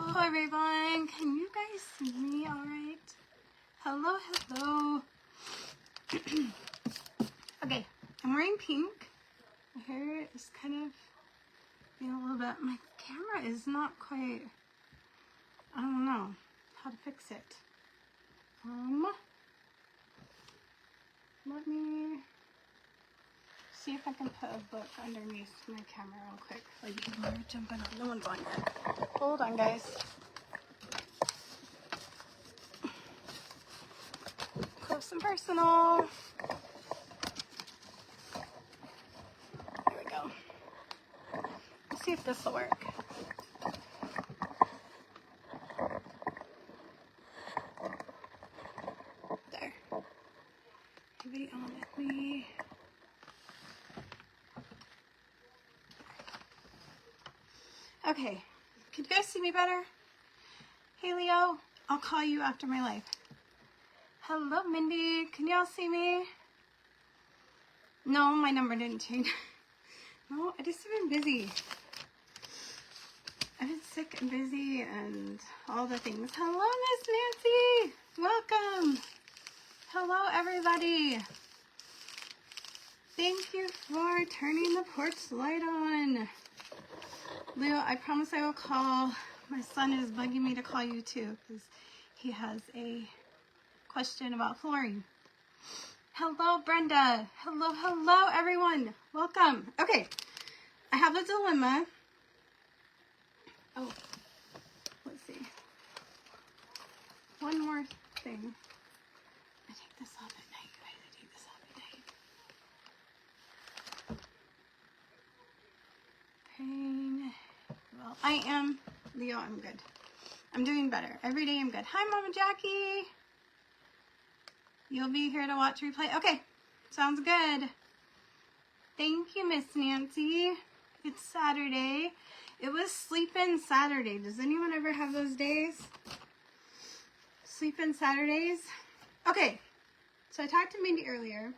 Hello everyone, can you guys see me all right? Hello, hello. Okay, I'm wearing pink. My hair is kind of being a little bit, my camera is not quite, I don't know how to fix it. Let me see if I can put a book underneath my camera real quick. Like people are jumping on, no one's on yet. Hold on guys. Close and personal. There we go. Let's see if this will work. There. Anybody on with me? Okay. Can you guys see me better? Hey Leo, I'll call you after my live. Hello Mindy, can y'all see me? No, my number didn't change. No, I just have been busy. I've been sick and busy and all the things. Hello Miss Nancy, welcome. Hello everybody. Thank you for turning the porch light on. Leo, I promise I will call. My son is bugging me to call you too because he has a question about flooring. Hello Brenda. Hello, hello everyone. Welcome. Okay, I have a dilemma. Oh, let's see. One more thing. I take this off at night, guys. I take this off at night. Pain. Well, I am, Leo, I'm good. I'm doing better. Every day I'm good. Hi, Mama Jackie. You'll be here to watch replay. Okay, sounds good. Thank you, Miss Nancy. It's Saturday. It was sleep-in Saturday. Does anyone ever have those days? Sleep-in Saturdays? Okay, so I talked to Mindy earlier,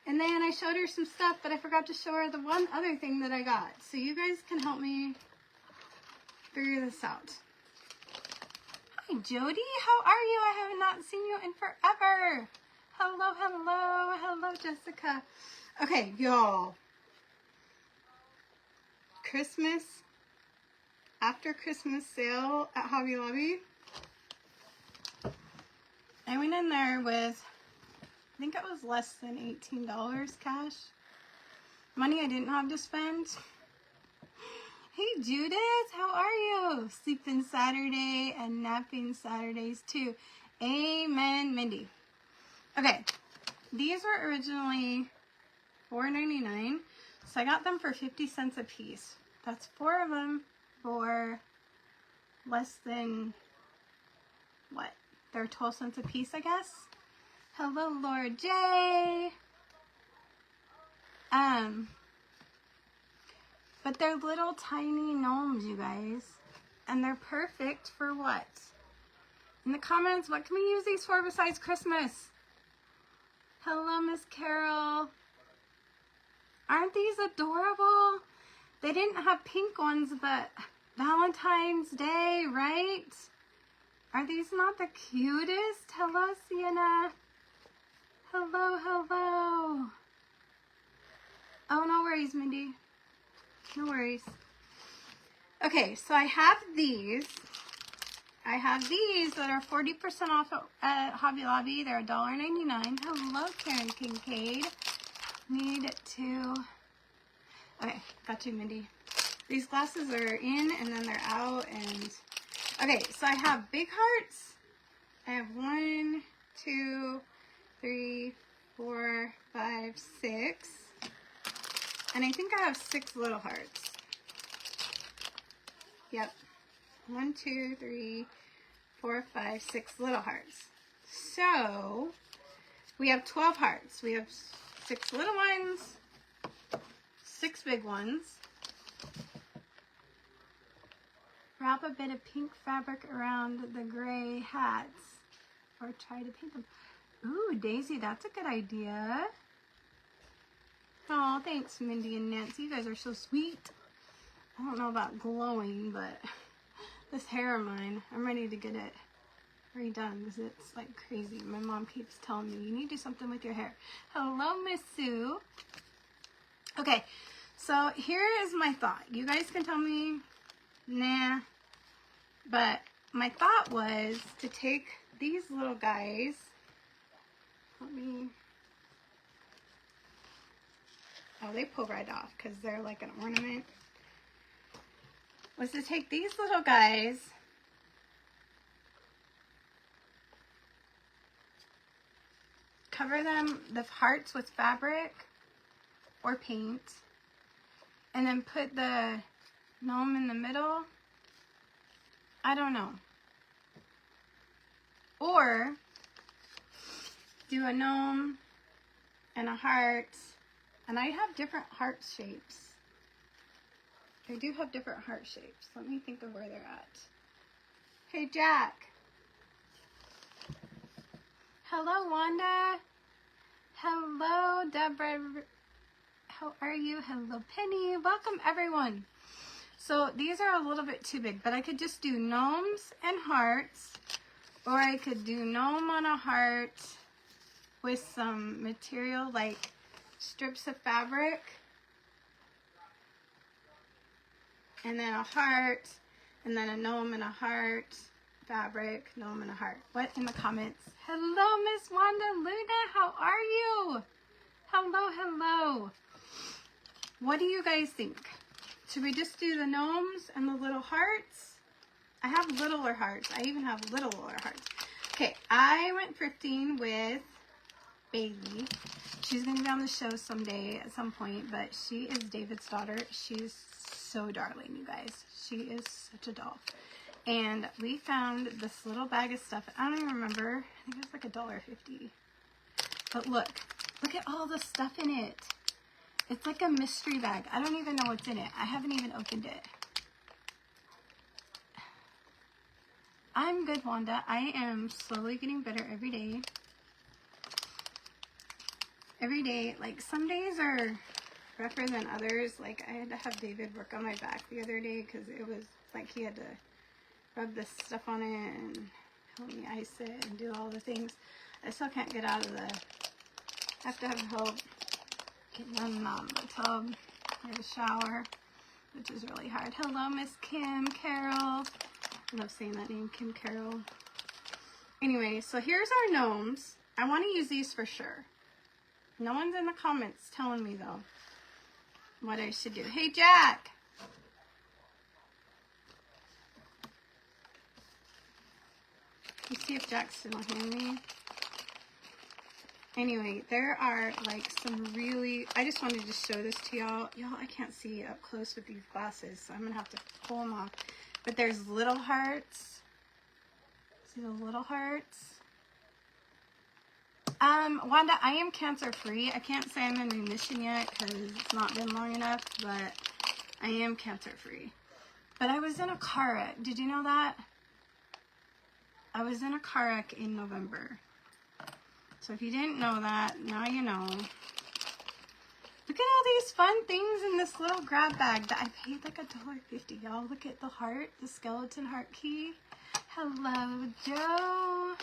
and then I showed her some stuff, but I forgot to show her the one other thing that I got. So you guys can help me figure this out. Hi, Jody. How are you? I have not seen you in forever. Hello, hello, hello, Jessica. Okay, y'all. Christmas, after Christmas sale at Hobby Lobby. I went in there with, I think it was less than $18 cash. Money I didn't have to spend. Hey Judith, how are you? Sleeping Saturday and napping Saturdays too. Amen, Mindy. Okay, these were originally $4.99, so I got them for 50 cents a piece. That's 4 of them for less than, what? They're 12 cents a piece, I guess. Hello, Laura J. But they're little tiny gnomes, you guys. And they're perfect for what? In the comments, what can we use these for besides Christmas? Hello, Miss Carol. Aren't these adorable? They didn't have pink ones, but Valentine's Day, right? Are these not the cutest? Hello, Sienna. Hello, hello. Oh, no worries, Mindy. No worries. Okay, so I have these. I have these that are 40% off at Hobby Lobby. They're $1.99. Hello, Karen Kincaid. Need to... Okay, got you, Mindy. These glasses are in and then they're out and... Okay, so I have big hearts. I have 1, 2, 3, 4, 5, 6. And I think I have 6 little hearts. Yep. 1, 2, 3, 4, 5, 6 little hearts. So, we have 12 hearts. We have 6 little ones, 6 big ones. Wrap a bit of pink fabric around the gray hats. Or try to paint them. Ooh, Daisy, that's a good idea. Oh, thanks, Mindy and Nancy. You guys are so sweet. I don't know about glowing, but This hair of mine, I'm ready to get it redone because it's like crazy. My mom keeps telling me, you need to do something with your hair. Hello, Miss Sue. Okay, so here is my thought. You guys can tell me, nah, but my thought was to take these little guys. Let me, oh, they pull right off because they're like an ornament. Was to take these little guys, cover them, the hearts, with fabric or paint, and then put the gnome in the middle. I don't know. Or do a gnome and a heart, and I have different heart shapes. I do have different heart shapes. Let me think of where they're at. Hey, Jack. Hello, Wanda. Hello, Deborah. How are you? Hello, Penny. Welcome, everyone. So these are a little bit too big, but I could just do gnomes and hearts, or I could do gnome on a heart with some material like strips of fabric, and then a heart, and then a gnome and a heart, fabric, gnome and a heart. What in the comments? Hello, Miss Wanda Luna. How are you? Hello, hello. What do you guys think? Should we just do the gnomes and the little hearts? I have littler hearts. I even have littler hearts. Okay, I went thrifting with Bailey. She's going to be on the show someday at some point, but she is David's daughter. She's so darling, you guys. She is such a doll. And we found this little bag of stuff. I don't even remember. I think it was like $1.50. But look at all the stuff in it. It's like a mystery bag. I don't even know what's in it. I haven't even opened it. I'm good, Wanda. I am slowly getting better every day. Every day, like some days are rougher than others. Like I had to have David work on my back the other day because it was like he had to rub this stuff on it and help me ice it and do all the things. I still can't get out of the, I have to have help getting on the tub or the shower, which is really hard. Hello, Miss Kim Carroll. I love saying that name, Kim Carroll. Anyway, so here's our gnomes. I want to use these for sure. No one's in the comments telling me, though, what I should do. Hey, Jack! Let's see if Jack's still hearing me. Anyway, there are, like, some really... I just wanted to show this to y'all. Y'all, I can't see up close with these glasses, so I'm going to have to pull them off. But there's little hearts. See the little hearts? Wanda, I am cancer-free. I can't say I'm in remission yet because it's not been long enough, but I am cancer-free. But I was in a car wreck. Did you know that? I was in a car wreck in November. So if you didn't know that, now you know. Look at all these fun things in this little grab bag that I paid like $1.50, y'all. Look at the heart, the skeleton heart key. Hello, Joe.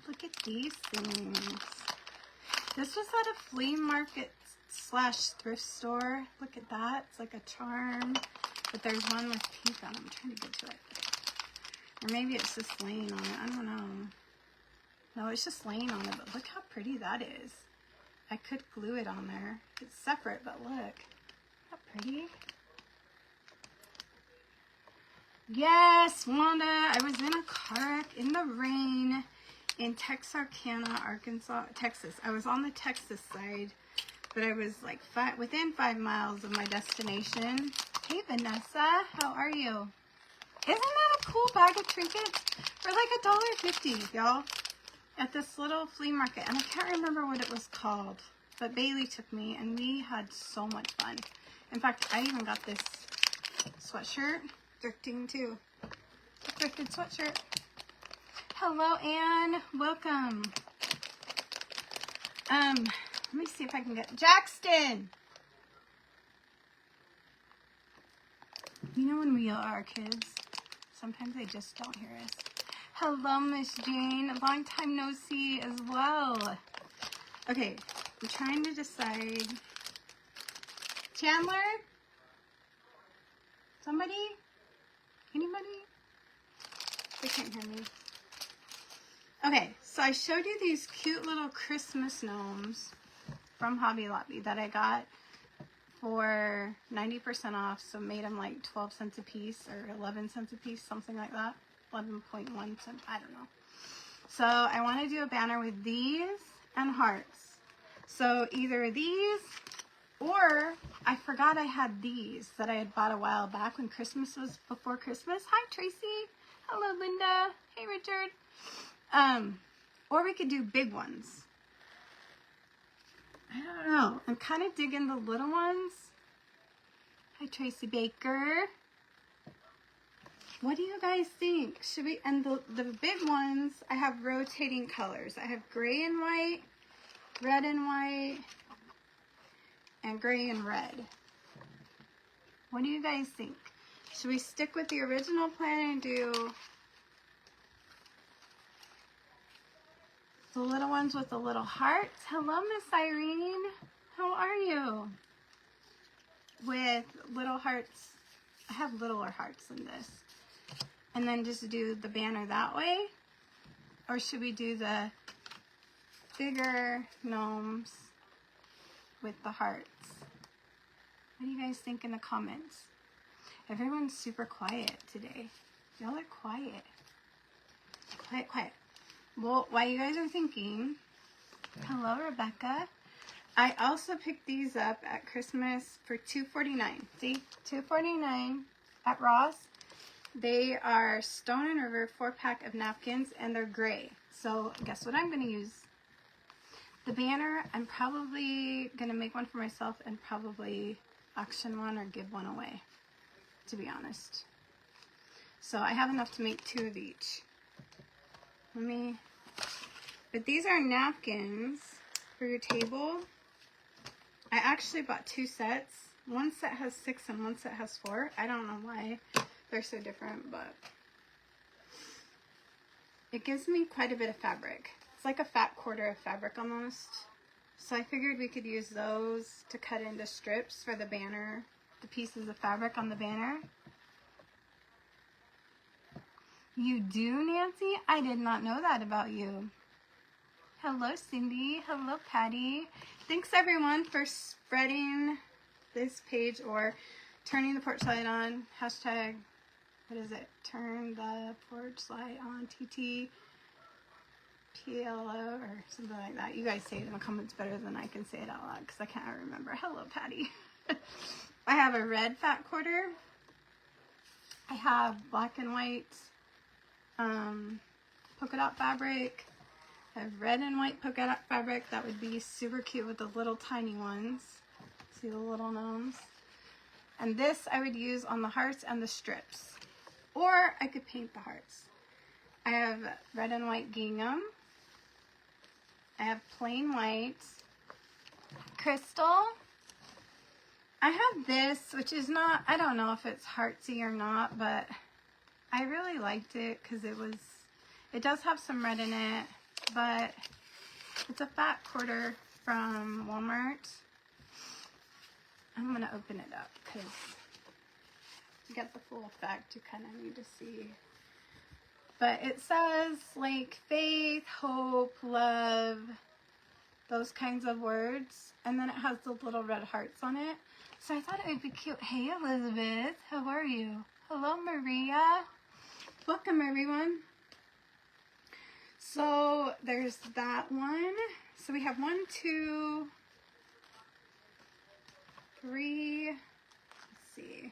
Look at these things. This was at a flea market / thrift store. Look at that. It's like a charm. But there's one with pink on it. I'm trying to get to it. Or maybe it's just laying on it. I don't know. No, it's just laying on it. But look how pretty that is. I could glue it on there. It's separate, but look. How pretty. Yes, Wanda. I was in a car wreck in the rain in Texarkana, Arkansas, Texas. I was on the Texas side, but I was like within 5 miles of my destination. Hey, Vanessa. How are you? Isn't that a cool bag of trinkets? For like $1.50, y'all. At this little flea market. And I can't remember what it was called. But Bailey took me and we had so much fun. In fact, I even got this sweatshirt. Thrifting too. A thrifted sweatshirt. Hello, Anne. Welcome. Let me see if I can get Jackson. You know when we yell at our kids, sometimes they just don't hear us. Hello, Miss Jane. Long time no see as well. Okay, I'm trying to decide. Chandler? Somebody? Anybody? They can't hear me. Okay, so I showed you these cute little Christmas gnomes from Hobby Lobby that I got for 90% off, so made them like 12 cents a piece or 11 cents a piece, something like that. 11.1 cents, I don't know. So I want to do a banner with these and hearts. So either these, or I forgot I had these that I had bought a while back when Christmas was before Christmas. Hi, Tracy. Hello, Linda. Hey, Richard. Or we could do big ones. I don't know. I'm kind of digging the little ones. Hi, Tracy Baker. What do you guys think? Should we, and the big ones, I have rotating colors. I have gray and white, red and white, and gray and red. What do you guys think? Should we stick with the original plan and do the little ones with the little hearts? Hello, Miss Irene. How are you? With little hearts. I have littler hearts than this. And then just do the banner that way? Or should we do the bigger gnomes with the hearts? What do you guys think in the comments? Everyone's super quiet today. Y'all are quiet. Quiet, quiet. Well, while you guys are thinking, hello, Rebecca. I also picked these up at Christmas for $2.49. See? $2.49 at Ross. They are Stone and River 4-pack of napkins, and they're gray. So guess what I'm going to use? The banner, I'm probably going to make one for myself and probably auction one or give one away, to be honest. So I have enough to make 2 of each. But these are napkins for your table. I actually bought 2 sets. One set has 6 and one set has 4. I don't know why they're so different, but it gives me quite a bit of fabric. It's like a fat quarter of fabric almost. So I figured we could use those to cut into strips for the banner, the pieces of fabric on the banner. You do, Nancy? I did not know that about you. Hello, Cindy. Hello, Patty. Thanks, everyone, for spreading this page or turning the porch light on. Hashtag, what is it? Turn the porch light on, TT. PLO or something like that. You guys say it in the comments better than I can say it out loud because I can't remember. Hello, Patty. I have a red fat quarter. I have black and white polka dot fabric. I have red and white polka dot fabric. That would be super cute with the little tiny ones. See the little gnomes? And this I would use on the hearts and the strips. Or I could paint the hearts. I have red and white gingham. I have plain white. Crystal. I have this, which is not, I don't know if it's heartsy or not, but I really liked it because it does have some red in it, but it's a fat quarter from Walmart. I'm going to open it up because to get the full effect, you kind of need to see. But it says like faith, hope, love, those kinds of words. And then it has the little red hearts on it. So I thought it would be cute. Hey, Elizabeth. How are you? Hello, Maria. Welcome, everyone. So there's that one. So we have 1, 2, 3. Let's see.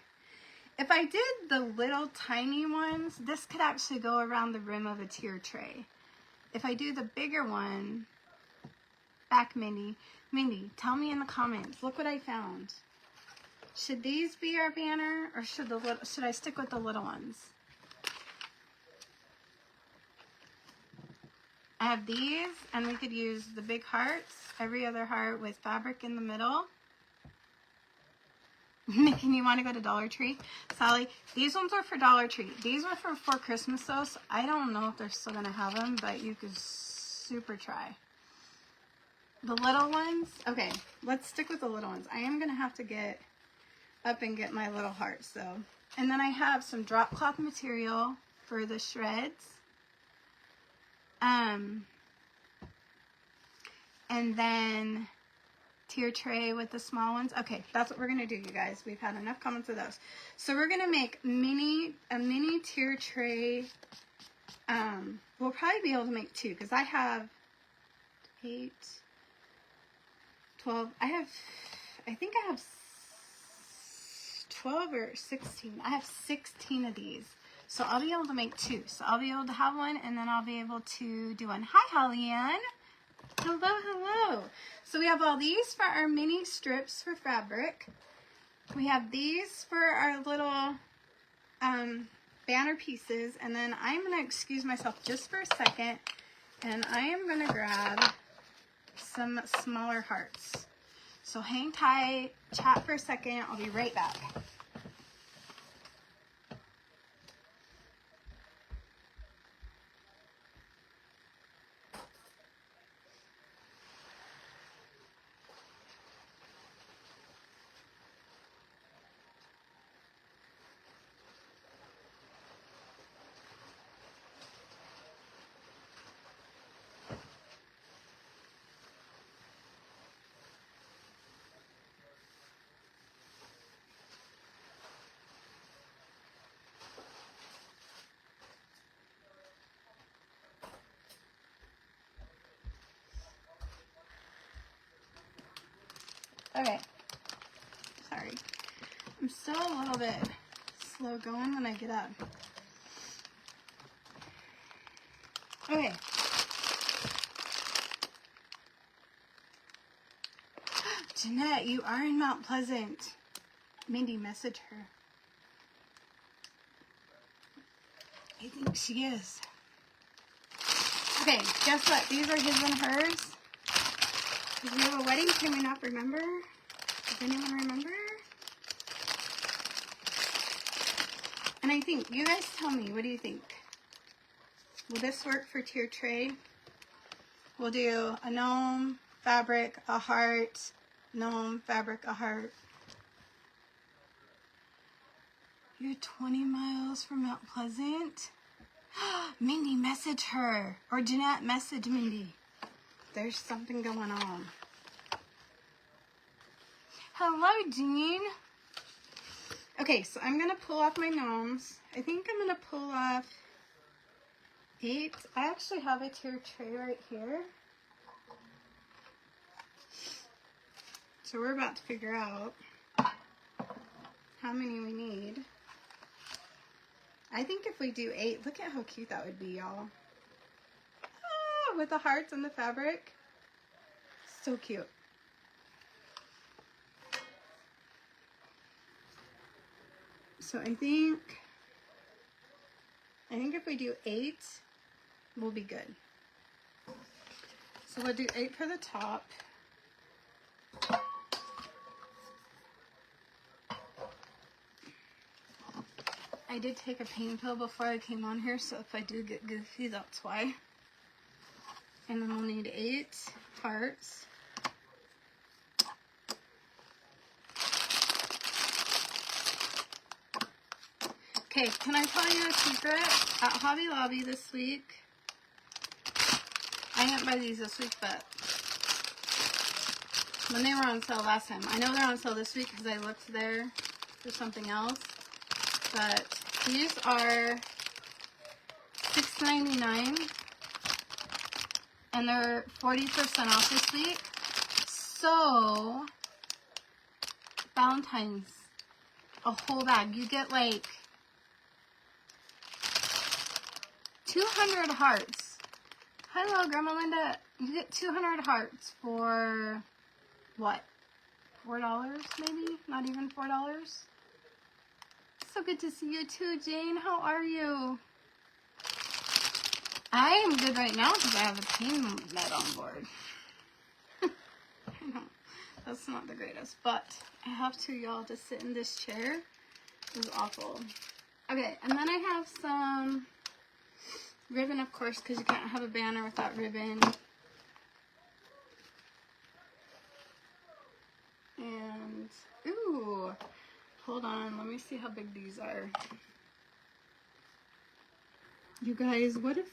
If I did the little tiny ones, this could actually go around the rim of a tier tray. If I do the bigger one, back Mindy. Mindy, tell me in the comments. Look what I found. Should these be our banner or should I stick with the little ones? I have these and we could use the big hearts, every other heart with fabric in the middle. Making you want to go to Dollar Tree. Sally, these ones are for Dollar Tree. These were for Christmas though, so I don't know if they're still going to have them, but you could super try. The little ones, okay, let's stick with the little ones. I am going to have to get up and get my little hearts though. And then I have some drop cloth material for the shreds. And then tier tray with the small ones. Okay, that's what we're going to do, you guys. We've had enough comments of those. So we're going to make a mini tier tray. We'll probably be able to make 2 because I have 8, 12. I think I have 12 or 16. I have 16 of these. So I'll be able to make 2. So I'll be able to have one and then I'll be able to do one. Hi, Holly-Ann. Hello, hello. So we have all these for our mini strips for fabric. We have these for our little banner pieces. And then I'm going to excuse myself just for a second. And I am going to grab some smaller hearts. So hang tight, chat for a second. I'll be right back. Okay, sorry. I'm still a little bit slow going when I get up. Okay. Jeanette, you are in Mount Pleasant. Mindy, message her. I think she is. Okay, guess what? These are his and hers. Because we have a wedding coming up, remember? Does anyone remember? And I think, you guys tell me, what do you think? Will this work for tier tray? We'll do a gnome, fabric, a heart, gnome, fabric, a heart. You're 20 miles from Mount Pleasant? Mindy, message her. Or Jeanette, message Mindy. There's something going on. Hello, Jean. Okay, so I'm going to pull off my gnomes. I think I'm going to pull off 8. I actually have a tier tray right here. So we're about to figure out how many we need. I think if we do 8, look at how cute that would be, y'all. With the hearts and the fabric. So cute. So I think if we do 8, we'll be good. So we'll do 8 for the top. I did take a pain pill before I came on here, so if I do get goofy, that's why. And then we'll need 8 hearts. Okay, can I tell you a secret? At Hobby Lobby this week, I didn't buy these this week, but when they were on sale last time, I know they're on sale this week because I looked there for something else, but these are $6.99. And they're 40% off this week. So, Valentine's, a whole bag. You get like 200 hearts. Hello, Grandma Linda. You get 200 hearts for what? $4 maybe? Not even $4. So good to see you too, Jane. How are you? I am good right now because I have a pain med on board. I know. That's not the greatest, but I have to, y'all, to sit in this chair. It was awful. Okay, and then I have some ribbon, of course, because you can't have a banner without ribbon. And, ooh, hold on, let me see how big these are. You guys, what if,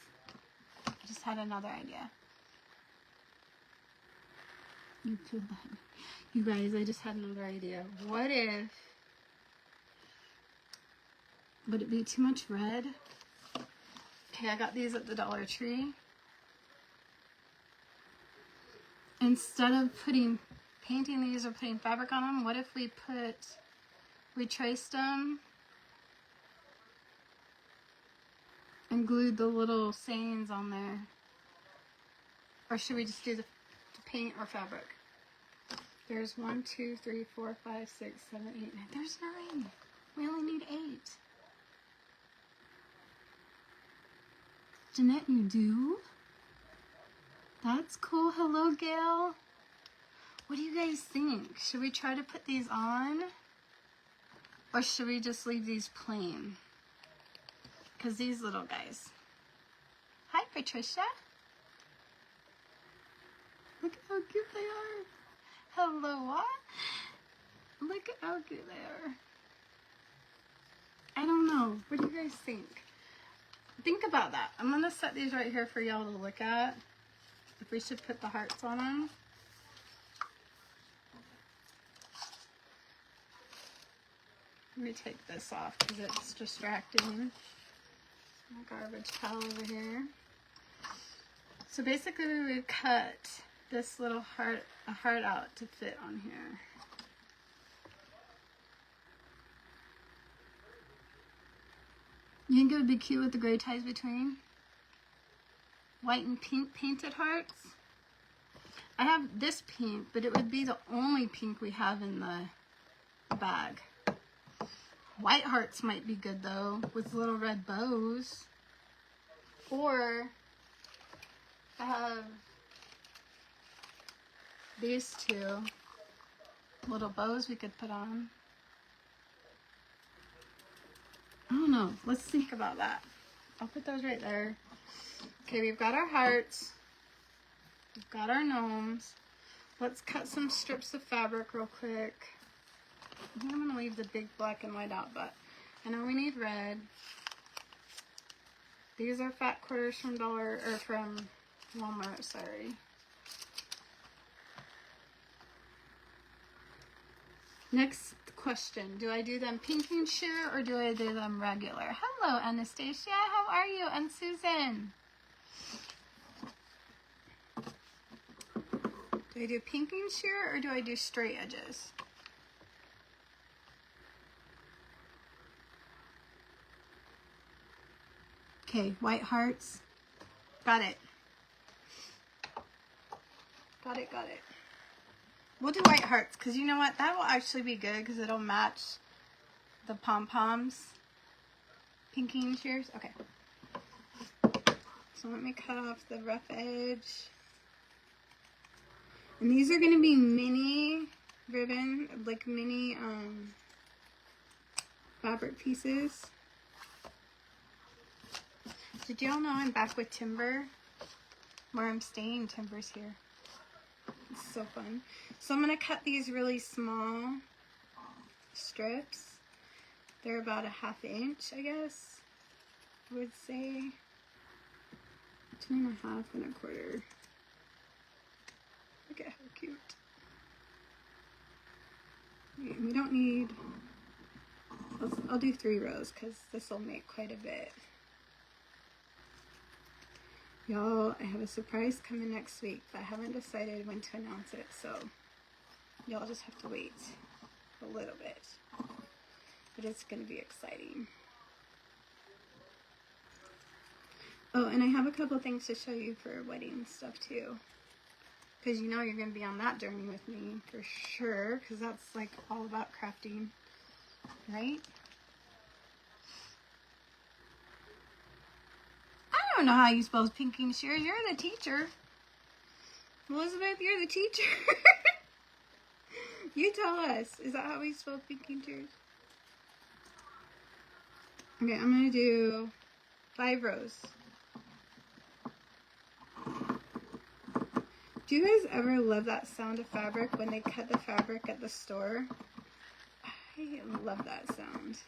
I just had another idea. You feel that? You guys, I just had another idea. What if, would it be too much red? Okay, I got these at the Dollar Tree. Instead of painting these or putting fabric on them, what if we traced them and glued the little sayings on there? Or should we just do the paint or fabric? There's 1, 2, 3, 4, 5, 6, 7, 8, 9. There's 9. We only need 8. Jeanette, you do? That's cool. Hello, Gail. What do you guys think? Should we try to put these on? Or should we just leave these plain? Because these little guys. Hi, Patricia. Look at how cute they are. Hello, what? Look at how cute they are. I don't know. What do you guys think? Think about that. I'm going to set these right here for y'all to look at. If we should put the hearts on them. Let me take this off because it's distracting. My garbage pile over here. So basically we would cut this little heart out to fit on here. You think it would be cute with the gray ties between? White and pink painted hearts. I have this pink, but it would be the only pink we have in the bag. White hearts might be good though, with little red bows. Or I have these two little bows we could put on. I don't know. Let's think about that. I'll put those right there. Okay, we've got our hearts. We've got our gnomes. Let's cut some strips of fabric real quick. I think I'm going to leave the big black and white out, but I know we need red. These are fat quarters from from Walmart, sorry. Next question. Do I do them pinking sheer or do I do them regular? Hello, Anastasia. How are you? And Susan. Do I do pinking sheer or do I do straight edges? Okay, white hearts. Got it. Got it, got it. We'll do white hearts because you know what? That will actually be good because it'll match the pom-poms. Pinking shears. Okay. So let me cut off the rough edge. And these are going to be mini ribbon, like mini fabric pieces. Did y'all know I'm back with Timber? Where I'm staying, Timber's here. It's so fun. So I'm going to cut these really small strips. They're about a 1/2 inch, I guess. I would say 2.5 and 1/4. Look at how cute. We don't need, I'll do 3 rows because this will make quite a bit. Y'all, I have a surprise coming next week, but I haven't decided when to announce it, so y'all just have to wait a little bit. But it's going to be exciting. Oh, and I have a couple things to show you for wedding stuff too. Because you know you're going to be on that journey with me for sure, because that's like all about crafting, right? I don't know how you spell pinking shears. You're the teacher. Elizabeth, you're the teacher. You tell us. Is that how we spell thinking tears? Okay, I'm going to do 5 rows. Do you guys ever love that sound of fabric when they cut the fabric at the store? I love that sound.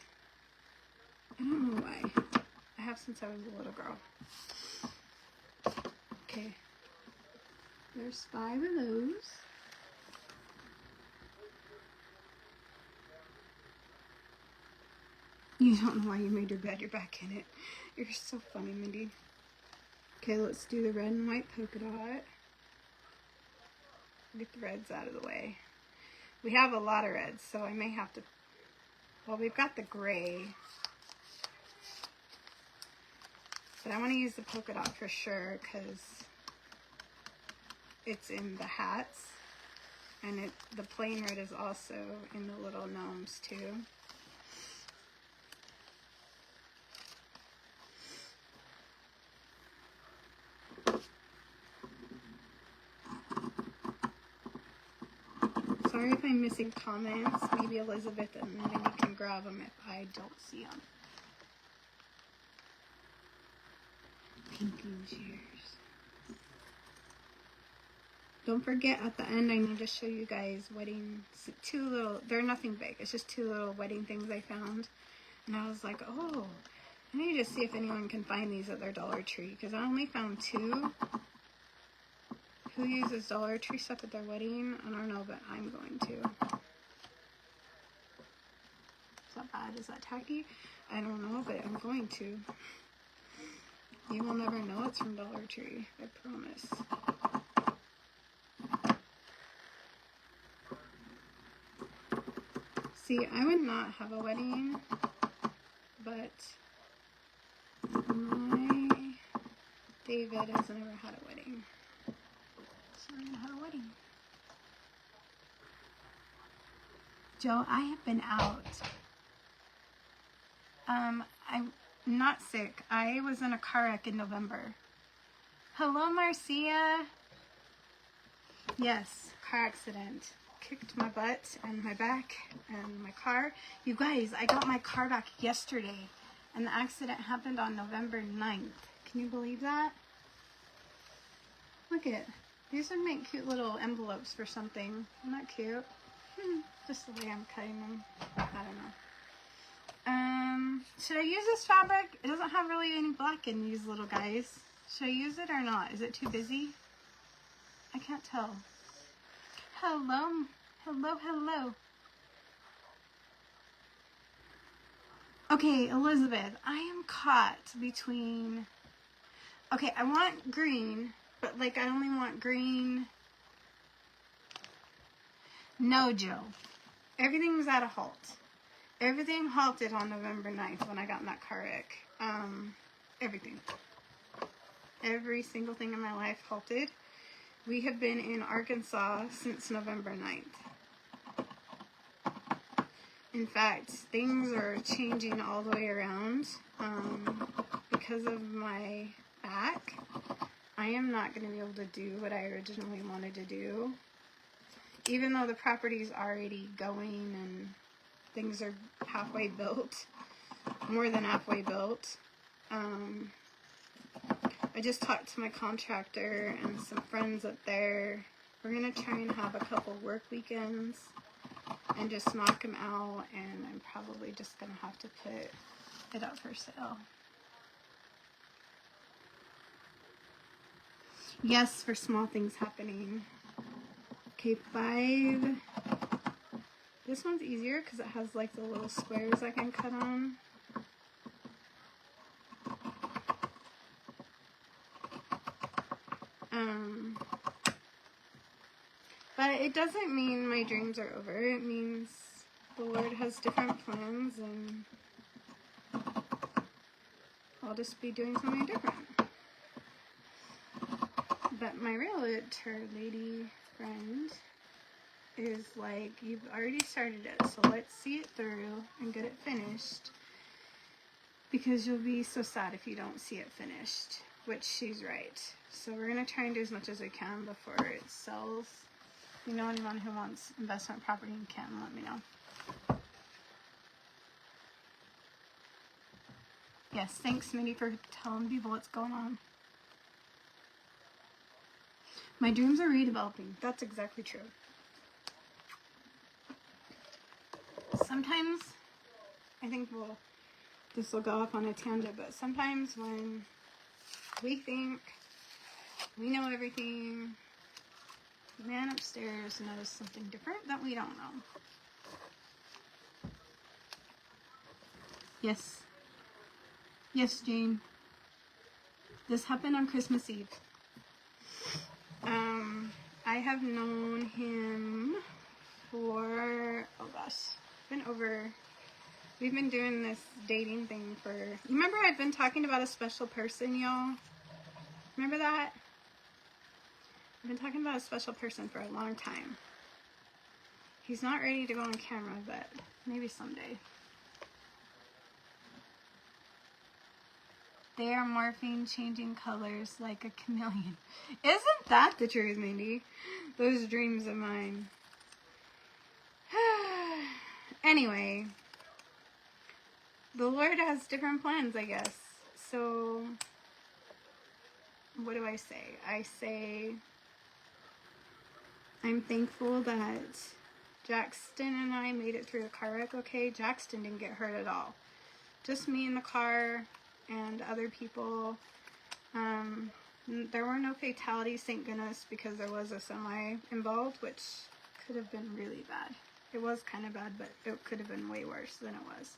I don't know why. I have since I was a little girl. Okay. There's 5 of those. You don't know why you made your bed, you're back in it. You're so funny, Mindy. Okay, let's do the red and white polka dot. Get the reds out of the way. We have a lot of reds, so I may have to, well, we've got the gray. But I want to use the polka dot for sure because it's in the hats. And the plain red is also in the little gnomes too. Sorry if I'm missing comments. Maybe Elizabeth and Mindy can grab them if I don't see them. Pinky shears. Don't forget at the end I need to show you guys wedding, 2 little, they're nothing big. It's just 2 little wedding things I found. And I was like, oh, I need to see if anyone can find these at their Dollar Tree because I only found 2. Who uses Dollar Tree stuff at their wedding? I don't know, but I'm going to. Is that bad? Is that tacky? I don't know, but I'm going to. You will never know it's from Dollar Tree. I promise. See, I would not have a wedding, but my David has never had a wedding. So we're gonna have a wedding. Joe, I have been out. I'm not sick. I was in a car wreck in November. Hello, Marcia. Yes, car accident. Kicked my butt and my back and my car. You guys, I got my car back yesterday and the accident happened on November 9th. Can you believe that? Look at, these would make cute little envelopes for something. Isn't that cute? Just the way I'm cutting them. I don't know. Should I use this fabric? It doesn't have really any black in these little guys. Should I use it or not? Is it too busy? I can't tell. Hello. Hello, hello. Okay, Elizabeth, I am caught between... Okay, I want green, but like I only want green... No, Jill. Everything was at a halt. Everything halted on November 9th when I got in that car wreck. Everything. Every single thing in my life halted. We have been in Arkansas since November 9th. In fact, things are changing all the way around. Because of my back, I am not going to be able to do what I originally wanted to do. Even though the property's already going and things are halfway built, more than halfway built. I just talked to my contractor and some friends up there. We're going to try and have a couple work weekends and just knock them out, and I'm probably just going to have to put it up for sale. Yes, for small things happening. Okay, 5. This one's easier because it has like the little squares I can cut on. But it doesn't mean my dreams are over. It means the Lord has different plans and I'll just be doing something different. But my realtor lady friend is like, you've already started it, so let's see it through and get it finished. Because you'll be so sad if you don't see it finished. Which she's right. So we're going to try and do as much as we can before it sells. If you know anyone who wants investment property in Canton, let me know. Yes, thanks, Mindy, for telling people what's going on. My dreams are redeveloping. That's exactly true. Sometimes, I think this will go off on a tangent, but sometimes when we think we know everything, the man upstairs knows something different that we don't know. Yes. Yes, Jane. This happened on Christmas Eve. I have known him for, oh gosh, we've been doing this dating thing for, you remember I've been talking about a special person, y'all? Remember that? I've been talking about a special person for a long time. He's not ready to go on camera, but maybe someday. They are morphing, changing colors like a chameleon. Isn't that the truth, Mindy? Those dreams of mine. Anyway, the Lord has different plans, I guess. So, what do I say? I say, I'm thankful that Jackson and I made it through the car wreck okay. Jackson didn't get hurt at all. Just me in the car and other people. There were no fatalities, thank goodness, because there was a semi involved, which could have been really bad. It was kind of bad, but it could have been way worse than it was.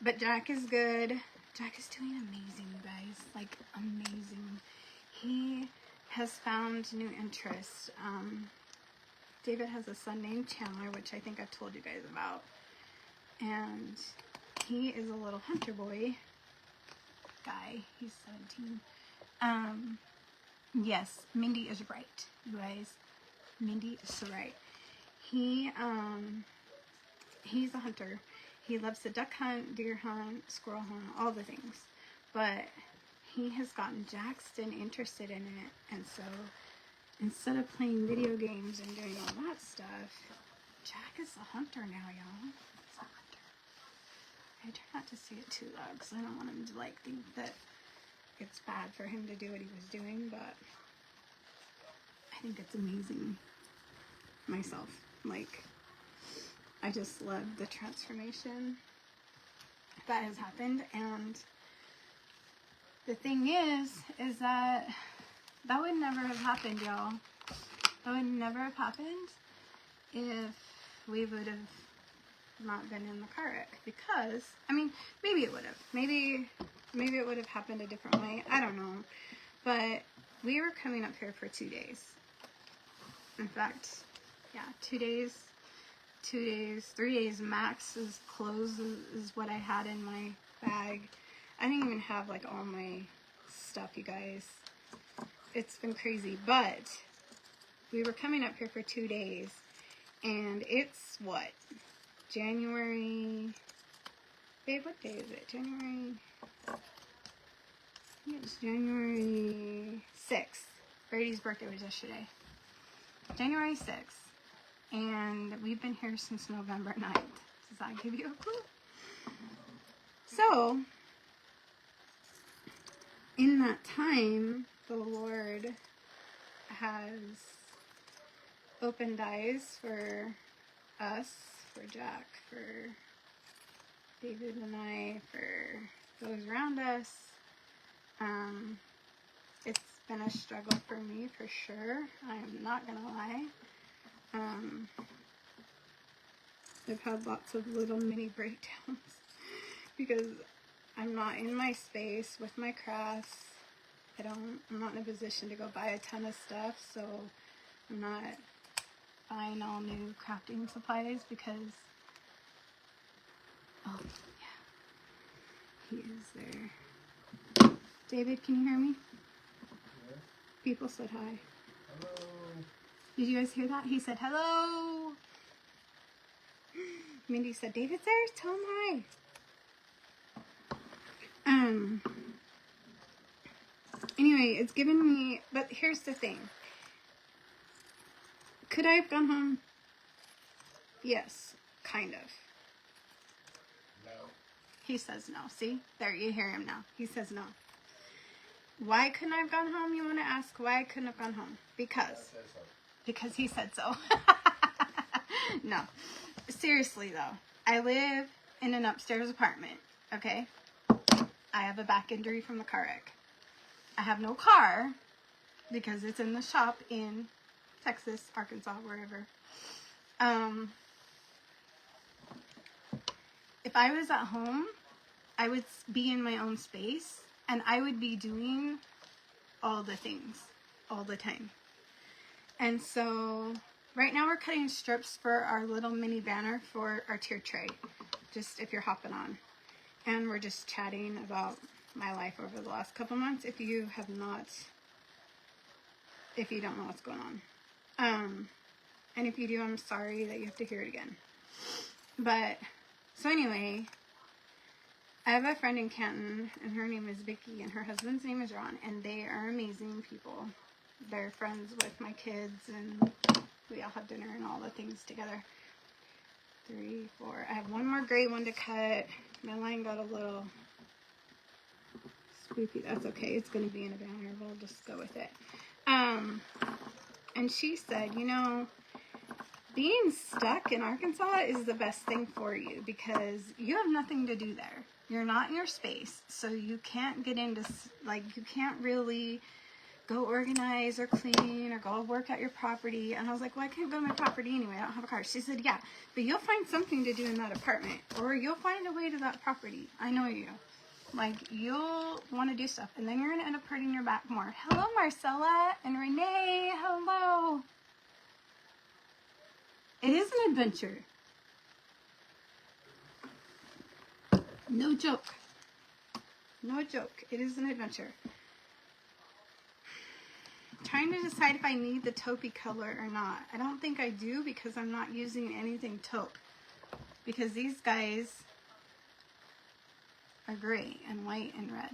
But Jack is good. Jack is doing amazing, you guys. Like, amazing. He has found new interests. David has a son named Chandler, which I think I've told you guys about. And he is a little hunter boy guy. He's 17. Yes, Mindy is right, you guys. Mindy is right. He's a hunter. He loves to duck hunt, deer hunt, squirrel hunt, all the things. But he has gotten Jackson interested in it, and so instead of playing video games and doing all that stuff, Jack is a hunter now, y'all. He's a hunter. I try not to say it too loud because I don't want him to think that it's bad for him to do what he was doing, but I think it's amazing myself. I just love the transformation that has happened, and the thing is that would never have happened, y'all. That would never have happened if we would have not been in the car wreck, because, I mean, maybe it would have. Maybe it would have happened a different way. I don't know. But we were coming up here for 2 days. In fact, yeah, 2 days. 2 days, 3 days max is clothes is what I had in my bag. I didn't even have all my stuff, you guys. It's been crazy, but we were coming up here for 2 days, and it's what? January, babe, what day is it? January, I think it's January 6th. Brady's birthday was yesterday. January 6th. And we've been here since November 9th. Does that give you a clue? So, in that time, the Lord has opened eyes for us, for Jack, for David and I, for those around us. It's been a struggle for me, for sure. I am not gonna lie. I've had lots of little mini breakdowns because I'm not in my space with my crafts. I'm not in a position to go buy a ton of stuff, so I'm not buying all new crafting supplies because, oh yeah, he is there. David, can you hear me? Yeah. People said hi. Hello. Did you guys hear that? He said hello. Mindy said, David's there? Tell him hi. Anyway, it's given me, but here's the thing. Could I have gone home? Yes, kind of. No. He says no. See? There, you hear him now. He says no. Why couldn't I have gone home? You want to ask why I couldn't have gone home? Because he said so. No. Seriously, though. I live in an upstairs apartment, okay? I have a back injury from the car wreck. I have no car because it's in the shop in Texas, Arkansas, wherever. If I was at home, I would be in my own space and I would be doing all the things all the time. And so right now we're cutting strips for our little mini banner for our tier tray, just if you're hopping on. And we're just chatting about my life over the last couple months if you don't know what's going on. And if you do, I'm sorry that you have to hear it again. But, so anyway, I have a friend in Canton, and her name is Vicky, and her husband's name is Ron, and they are amazing people. They're friends with my kids, and we all have dinner and all the things together. 3, 4. I have one more gray one to cut. My line got a little squeaky. That's okay. It's going to be in a banner. We'll just go with it. And she said, you know, being stuck in Arkansas is the best thing for you because you have nothing to do there. You're not in your space, so you can't get into, like, you can't really go organize or clean or go work at your property. And I was like, well, I can't go to my property anyway. I don't have a car. She said, yeah, but you'll find something to do in that apartment or you'll find a way to that property. I know you. Like, you'll want to do stuff, and then you're going to end up hurting your back more. Hello, Marcella and Renee. Hello. It is an adventure. No joke. No joke. It is an adventure. I'm trying to decide if I need the taupey color or not. I don't think I do because I'm not using anything taupe. Because these guys are gray and white and red.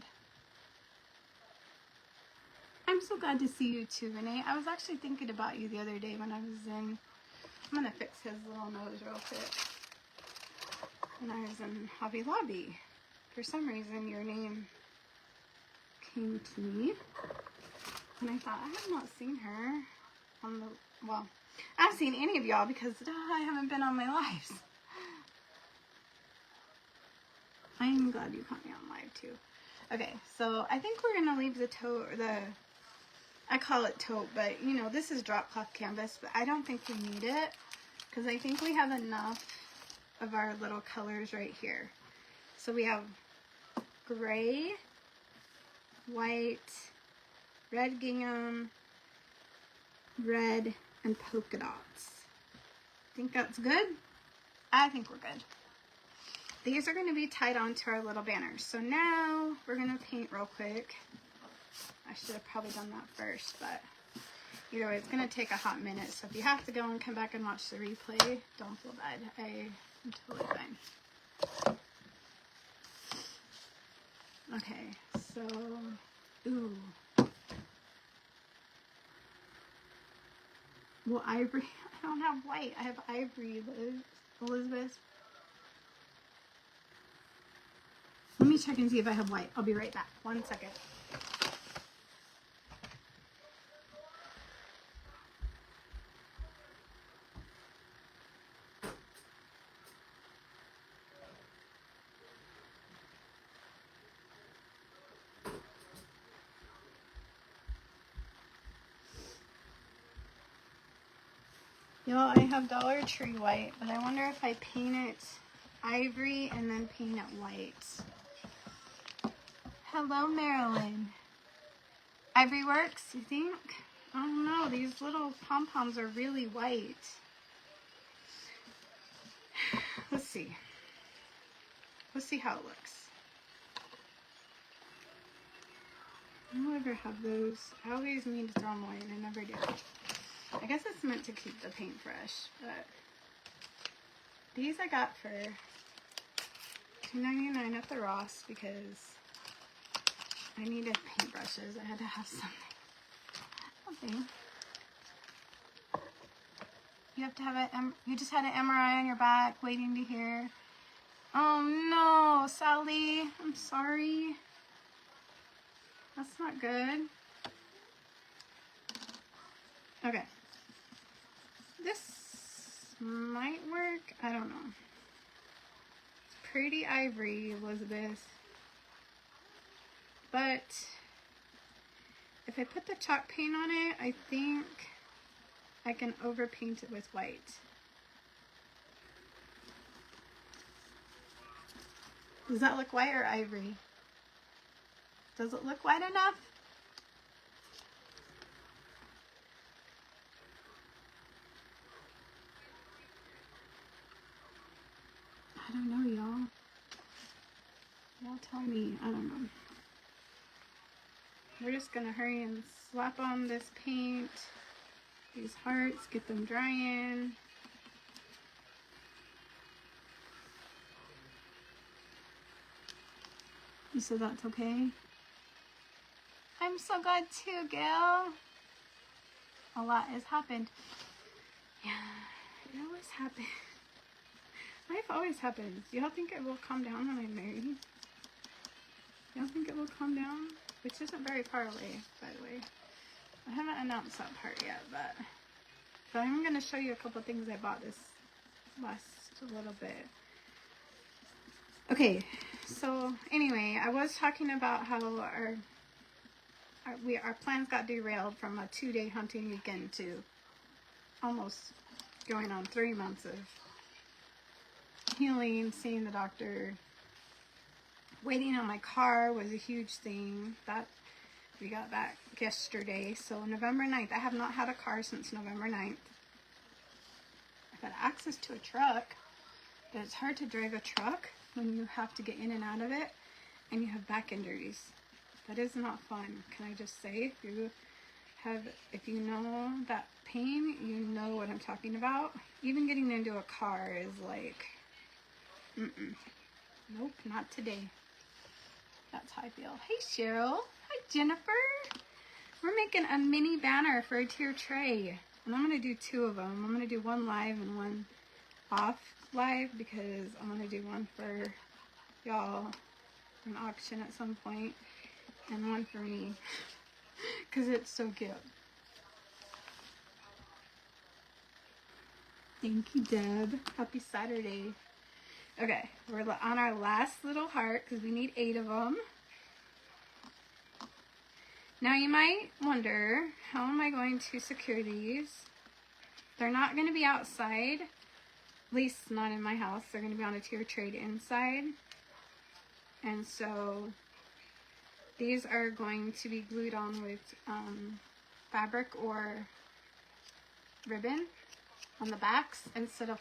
I'm so glad to see you too, Renee. I was actually thinking about you the other day when I was in, I'm going to fix his little nose real quick. When I was in Hobby Lobby. For some reason, your name came to me. And I thought, I have not seen her on the, well, I haven't seen any of y'all because I haven't been on my lives. I'm glad you caught me on live too. Okay, so I think we're gonna leave the I call it taupe, but you know, this is drop cloth canvas, but I don't think we need it because I think we have enough of our little colors right here. So we have gray, white, red gingham, red, and polka dots. Think that's good? I think we're good. These are going to be tied onto our little banners. So now we're going to paint real quick. I should have probably done that first, but either way, it's going to take a hot minute. So if you have to go and come back and watch the replay, don't feel bad. I'm totally fine. Okay, so, ooh. Well, ivory, I don't have white. I have ivory, Elizabeth. Let me check and see if I have white. I'll be right back. 1 second. Y'all, I have Dollar Tree white, but I wonder if I paint it ivory and then paint it white. Hello, Marilyn. Ivory works, you think? I don't know. These little pom-poms are really white. Let's see. Let's see how it looks. I don't ever have those. I always mean to throw them away and I never do. I guess it's meant to keep the paint fresh, but these I got for $2.99 at the Ross because I needed paintbrushes. I had to have something. Okay. You have to have you just had an MRI on your back, waiting to hear. Oh no, Sally. I'm sorry. That's not good. Okay. This might work. I don't know. Pretty ivory, Elizabeth. But if I put the chalk paint on it, I think I can overpaint it with white. Does that look white or ivory? Does it look white enough? I don't know, y'all. Y'all tell me. I don't know. We're just gonna hurry and slap on this paint, these hearts, get them drying. You said that's okay? I'm so glad too, Gail. A lot has happened. Yeah, it always happens. Life always happens. You don't think it will calm down when I'm married? You don't think it will calm down? Which isn't very far away, by the way. I haven't announced that part yet, but I'm going to show you a couple of things I bought this last little bit. Okay, so anyway, I was talking about how our plans got derailed from a 2-day hunting weekend to almost going on 3 months of healing, seeing the doctor. Waiting on my car was a huge thing. That we got back yesterday. So November 9th. I have not had a car since November 9th. I've had access to a truck, but it's hard to drive a truck when you have to get in and out of it and you have back injuries. That is not fun. Can I just say, if you know that pain, you know what I'm talking about. Even getting into a car is like, nope, not today. That's how I feel. Hey, Cheryl. Hi, Jennifer. We're making a mini banner for a tier tray. And I'm going to do 2 of them. I'm going to do one live and one off live because I'm going to do one for y'all, an auction at some point, and one for me because it's so cute. Thank you, Deb. Happy Saturday. Okay, we're on our last little heart because we need 8 of them. Now you might wonder, how am I going to secure these? They're not going to be outside, at least not in my house. They're going to be on a tier trade inside. And so these are going to be glued on with fabric or ribbon on the backs instead of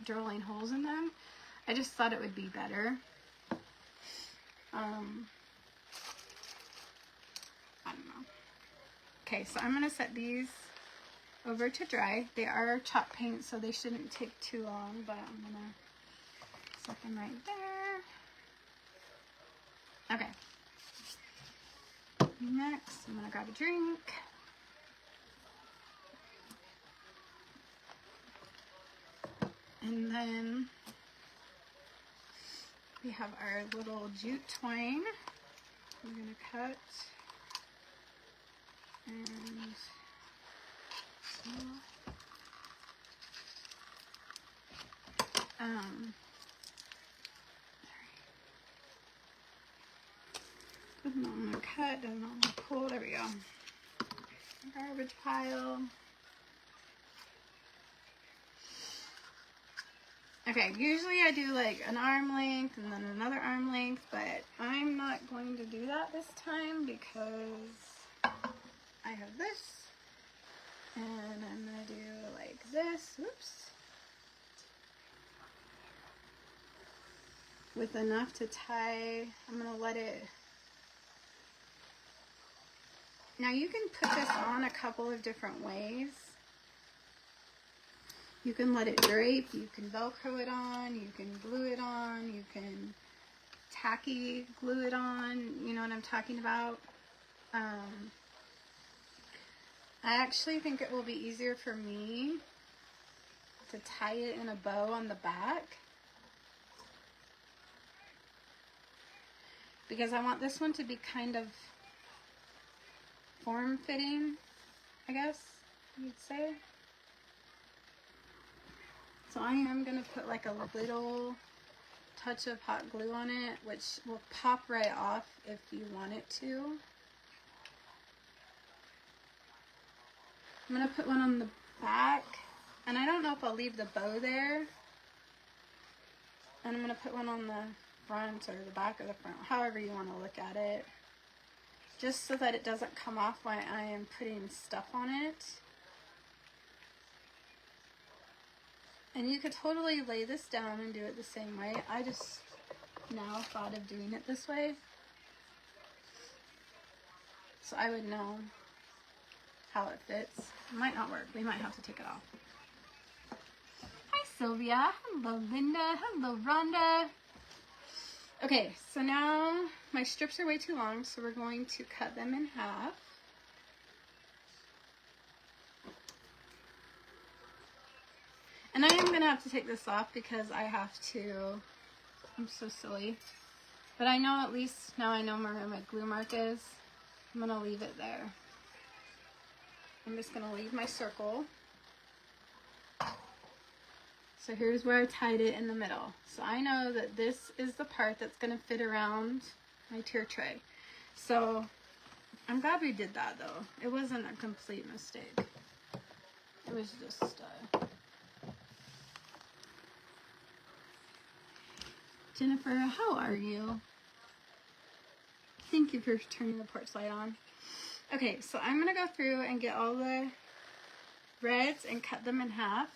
drilling holes in them. I just thought it would be better. I don't know. Okay, so I'm going to set these over to dry. They are chalk paint, so they shouldn't take too long, but I'm going to set them right there. Okay. Next, I'm going to grab a drink. And then we have our little jute twine. I'm going to cut and doesn't want to cut, doesn't want to pull. There we go. Garbage pile. Okay, usually I do like an arm length and then another arm length, but I'm not going to do that this time because I have this, and I'm going to do like this, oops, with enough to tie. I'm going to let it, now you can put this on a couple of different ways. You can let it drape, you can Velcro it on, you can glue it on, you can tacky glue it on. You know what I'm talking about? I actually think it will be easier for me to tie it in a bow on the back, because I want this one to be kind of form-fitting, I guess you'd say. So I am going to put like a little touch of hot glue on it, which will pop right off if you want it to. I'm going to put one on the back, and I don't know if I'll leave the bow there. And I'm going to put one on the front or the back of the front, however you want to look at it. Just so that it doesn't come off while I am putting stuff on it. And you could totally lay this down and do it the same way. I just now thought of doing it this way, so I would know how it fits. It might not work. We might have to take it off. Hi Sylvia. Hello Linda. Hello Rhonda. Okay, so now my strips are way too long, so we're going to cut them in half. And I am going to have to take this off because I have to, I'm so silly. But I know, at least now I know where my glue mark is. I'm going to leave it there. I'm just going to leave my circle. So here's where I tied it in the middle. So I know that this is the part that's going to fit around my tier tray. So I'm glad we did that though. It wasn't a complete mistake. It was just Jennifer, how are you? Thank you for turning the porch light on. Okay, so I'm going to go through and get all the reds and cut them in half.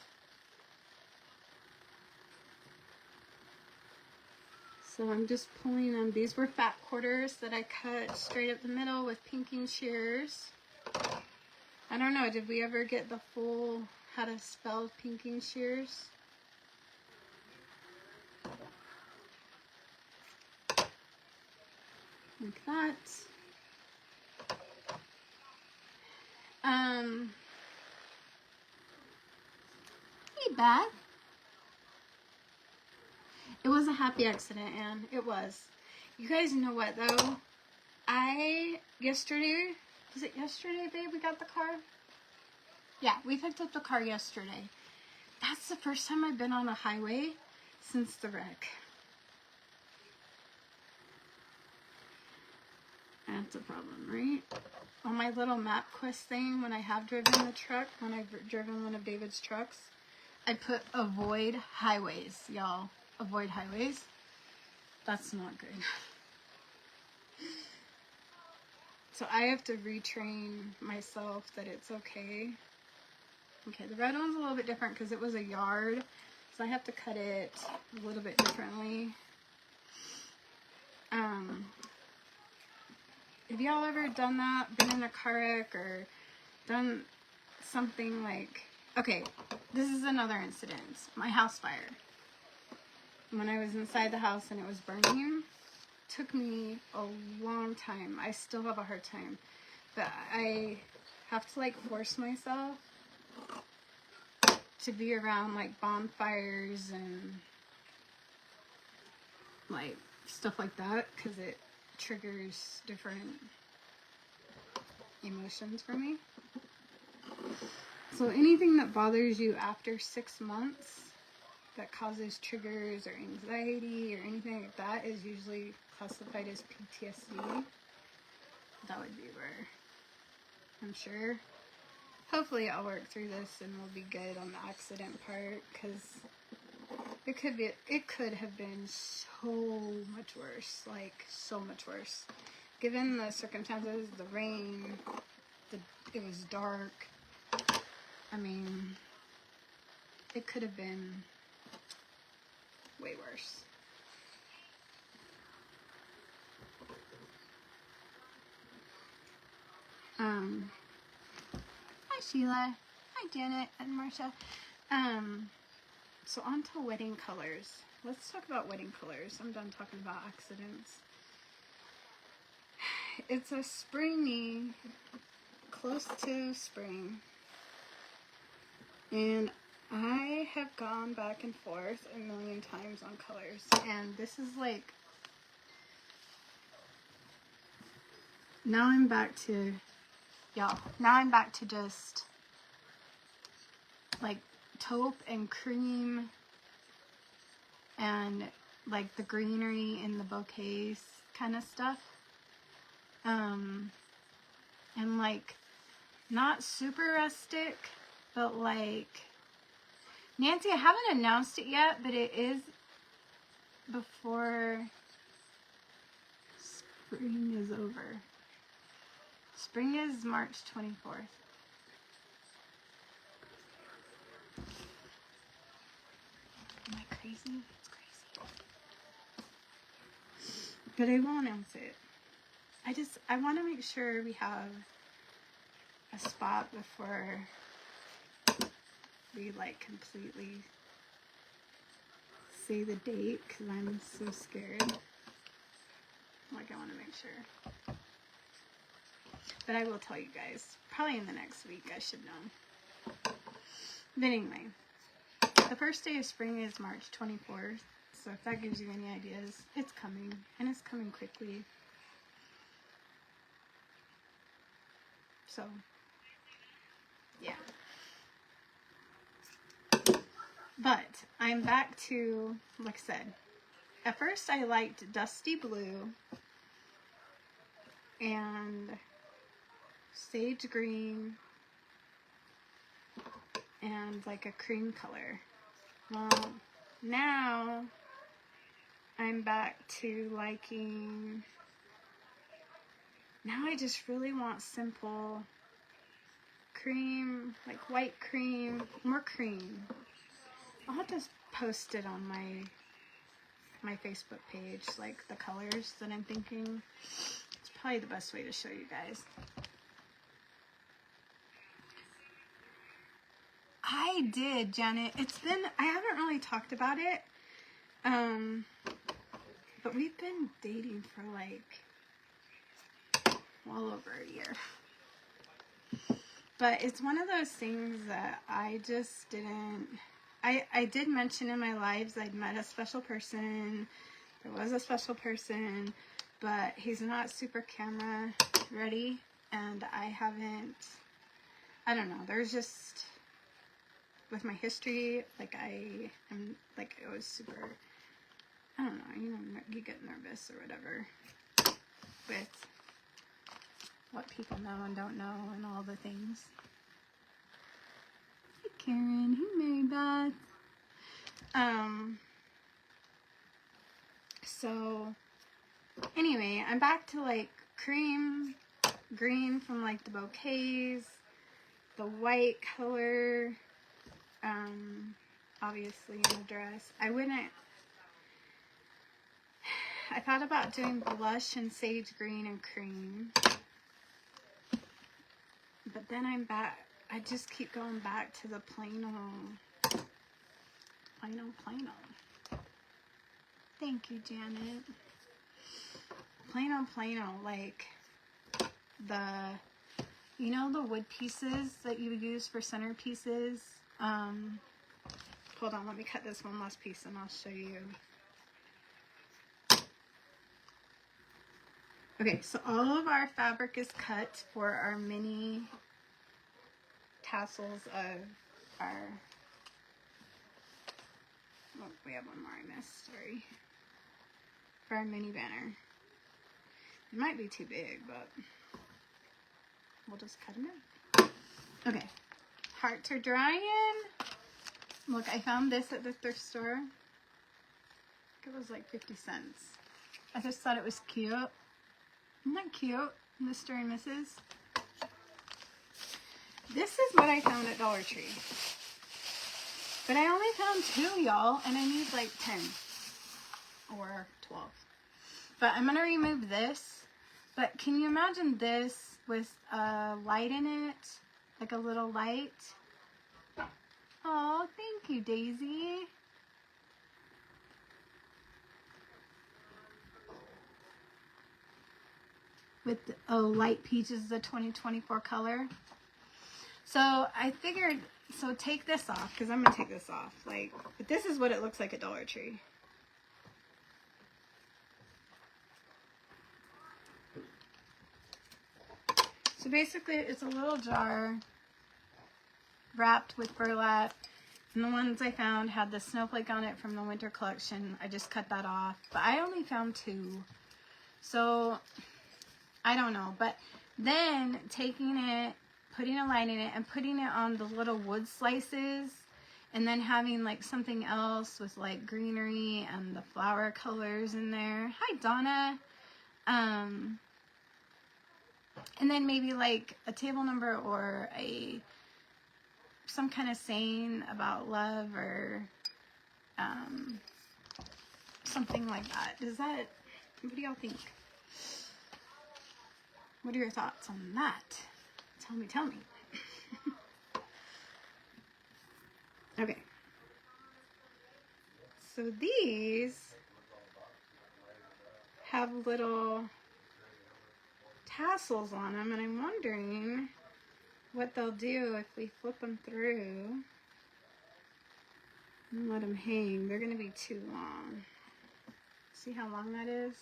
So I'm just pulling them. These were fat quarters that I cut straight up the middle with pinking shears. I don't know, did we ever get the full how to spell pinking shears? Like that. Hey, Beth. It was a happy accident, Anne. It was. You guys know what, though? Yesterday, was it yesterday, babe, we got the car? Yeah, we picked up the car yesterday. That's the first time I've been on a highway since the wreck. That's a problem, right? On my little MapQuest thing, when I have driven the truck, when I've driven one of David's trucks, I put avoid highways, y'all. Avoid highways. That's not good. So I have to retrain myself that it's okay. Okay, the red one's a little bit different because it was a yard. So I have to cut it a little bit differently. Have y'all ever done that? Been in a car wreck or done something like... Okay, this is another incident. My house fire. When I was inside the house and it was burning, took me a long time. I still have a hard time. But I have to like force myself to be around like bonfires and like stuff like that because it triggers different emotions for me. So anything that bothers you after 6 months that causes triggers or anxiety or anything like that is usually classified as PTSD. That would be where I'm sure. Hopefully I'll work through this and we'll be good on the accident part because it could have been so much worse, like so much worse. Given the circumstances, the rain, it was dark. I mean, it could have been way worse. Hi Sheila. Hi Janet and Marsha. So on to wedding colors. Let's talk about wedding colors. I'm done talking about accidents. It's a springy, close to spring. And I have gone back and forth a million times on colors. And this is like, now I'm back to, y'all, now I'm back to just like taupe and cream and like the greenery in the bouquets kind of stuff. And like not super rustic, but like, Nancy, I haven't announced it yet, but it is before spring is over. Spring is March 24th. Am I crazy? It's crazy. But I will announce it. I want to make sure we have a spot before we like completely say the date, because I'm so scared. Like, I want to make sure. But I will tell you guys. Probably in the next week I should know. But anyway, the first day of spring is March 24th. So if that gives you any ideas, it's coming. And it's coming quickly. So, yeah. But I'm back to, like I said, at first I liked dusty blue and sage green and like a cream color. Well, now I'm back to liking, now I just really want simple cream, like white cream, more cream. I'll have to post it on my Facebook page, like the colors that I'm thinking. It's probably the best way to show you guys. I did, Janet. It's been, I haven't really talked about it. But we've been dating for like well over a year. But it's one of those things that I just didn't, I did mention in my lives I'd met a special person. There was a special person, but he's not super camera ready. And I haven't, I don't know, there's just, with my history, like I am, like it was super, I don't know, you get nervous or whatever with what people know and don't know and all the things. Hey Karen, hey Mary Beth. So anyway, I'm back to like cream, green from like the bouquets, the white color, obviously in the dress. I thought about doing blush and sage green and cream, but then I'm back, I just keep going back to the plain old. Thank you, Janet. Plain old, like the, you know, the wood pieces that you use for centerpieces. Hold on, let me cut this one last piece and I'll show you. Okay, so all of our fabric is cut for our mini tassels of our, oh, we have one more I missed, sorry. For our mini banner. It might be too big, but we'll just cut them in. Okay, hearts are drying. Look, I found this at the thrift store. I think it was like 50 cents. I just thought it was cute. Isn't that cute, Mr. and Mrs.? This is what I found at Dollar Tree. But I only found 2, y'all, and I need like 10 or 12. But I'm gonna remove this. But can you imagine this with a light in it? Like a little light? Oh, thank you, Daisy. with, light peach is the 2024 color. So I figured, so take this off, because I'm going to take this off. Like, but this is what it looks like at Dollar Tree. So basically, it's a little jar wrapped with burlap. And the ones I found had the snowflake on it from the winter collection. I just cut that off. But I only found 2. So, I don't know. But then taking it, putting a line in it, and putting it on the little wood slices, and then having like something else with like greenery and the flower colors in there. Hi, Donna. And then maybe like a table number or some kind of saying about love or something like that. What do y'all think? What are your thoughts on that? Tell me. Okay. So these have little tassels on them, and I'm wondering what they'll do if we flip them through and let them hang. They're going to be too long. See how long that is?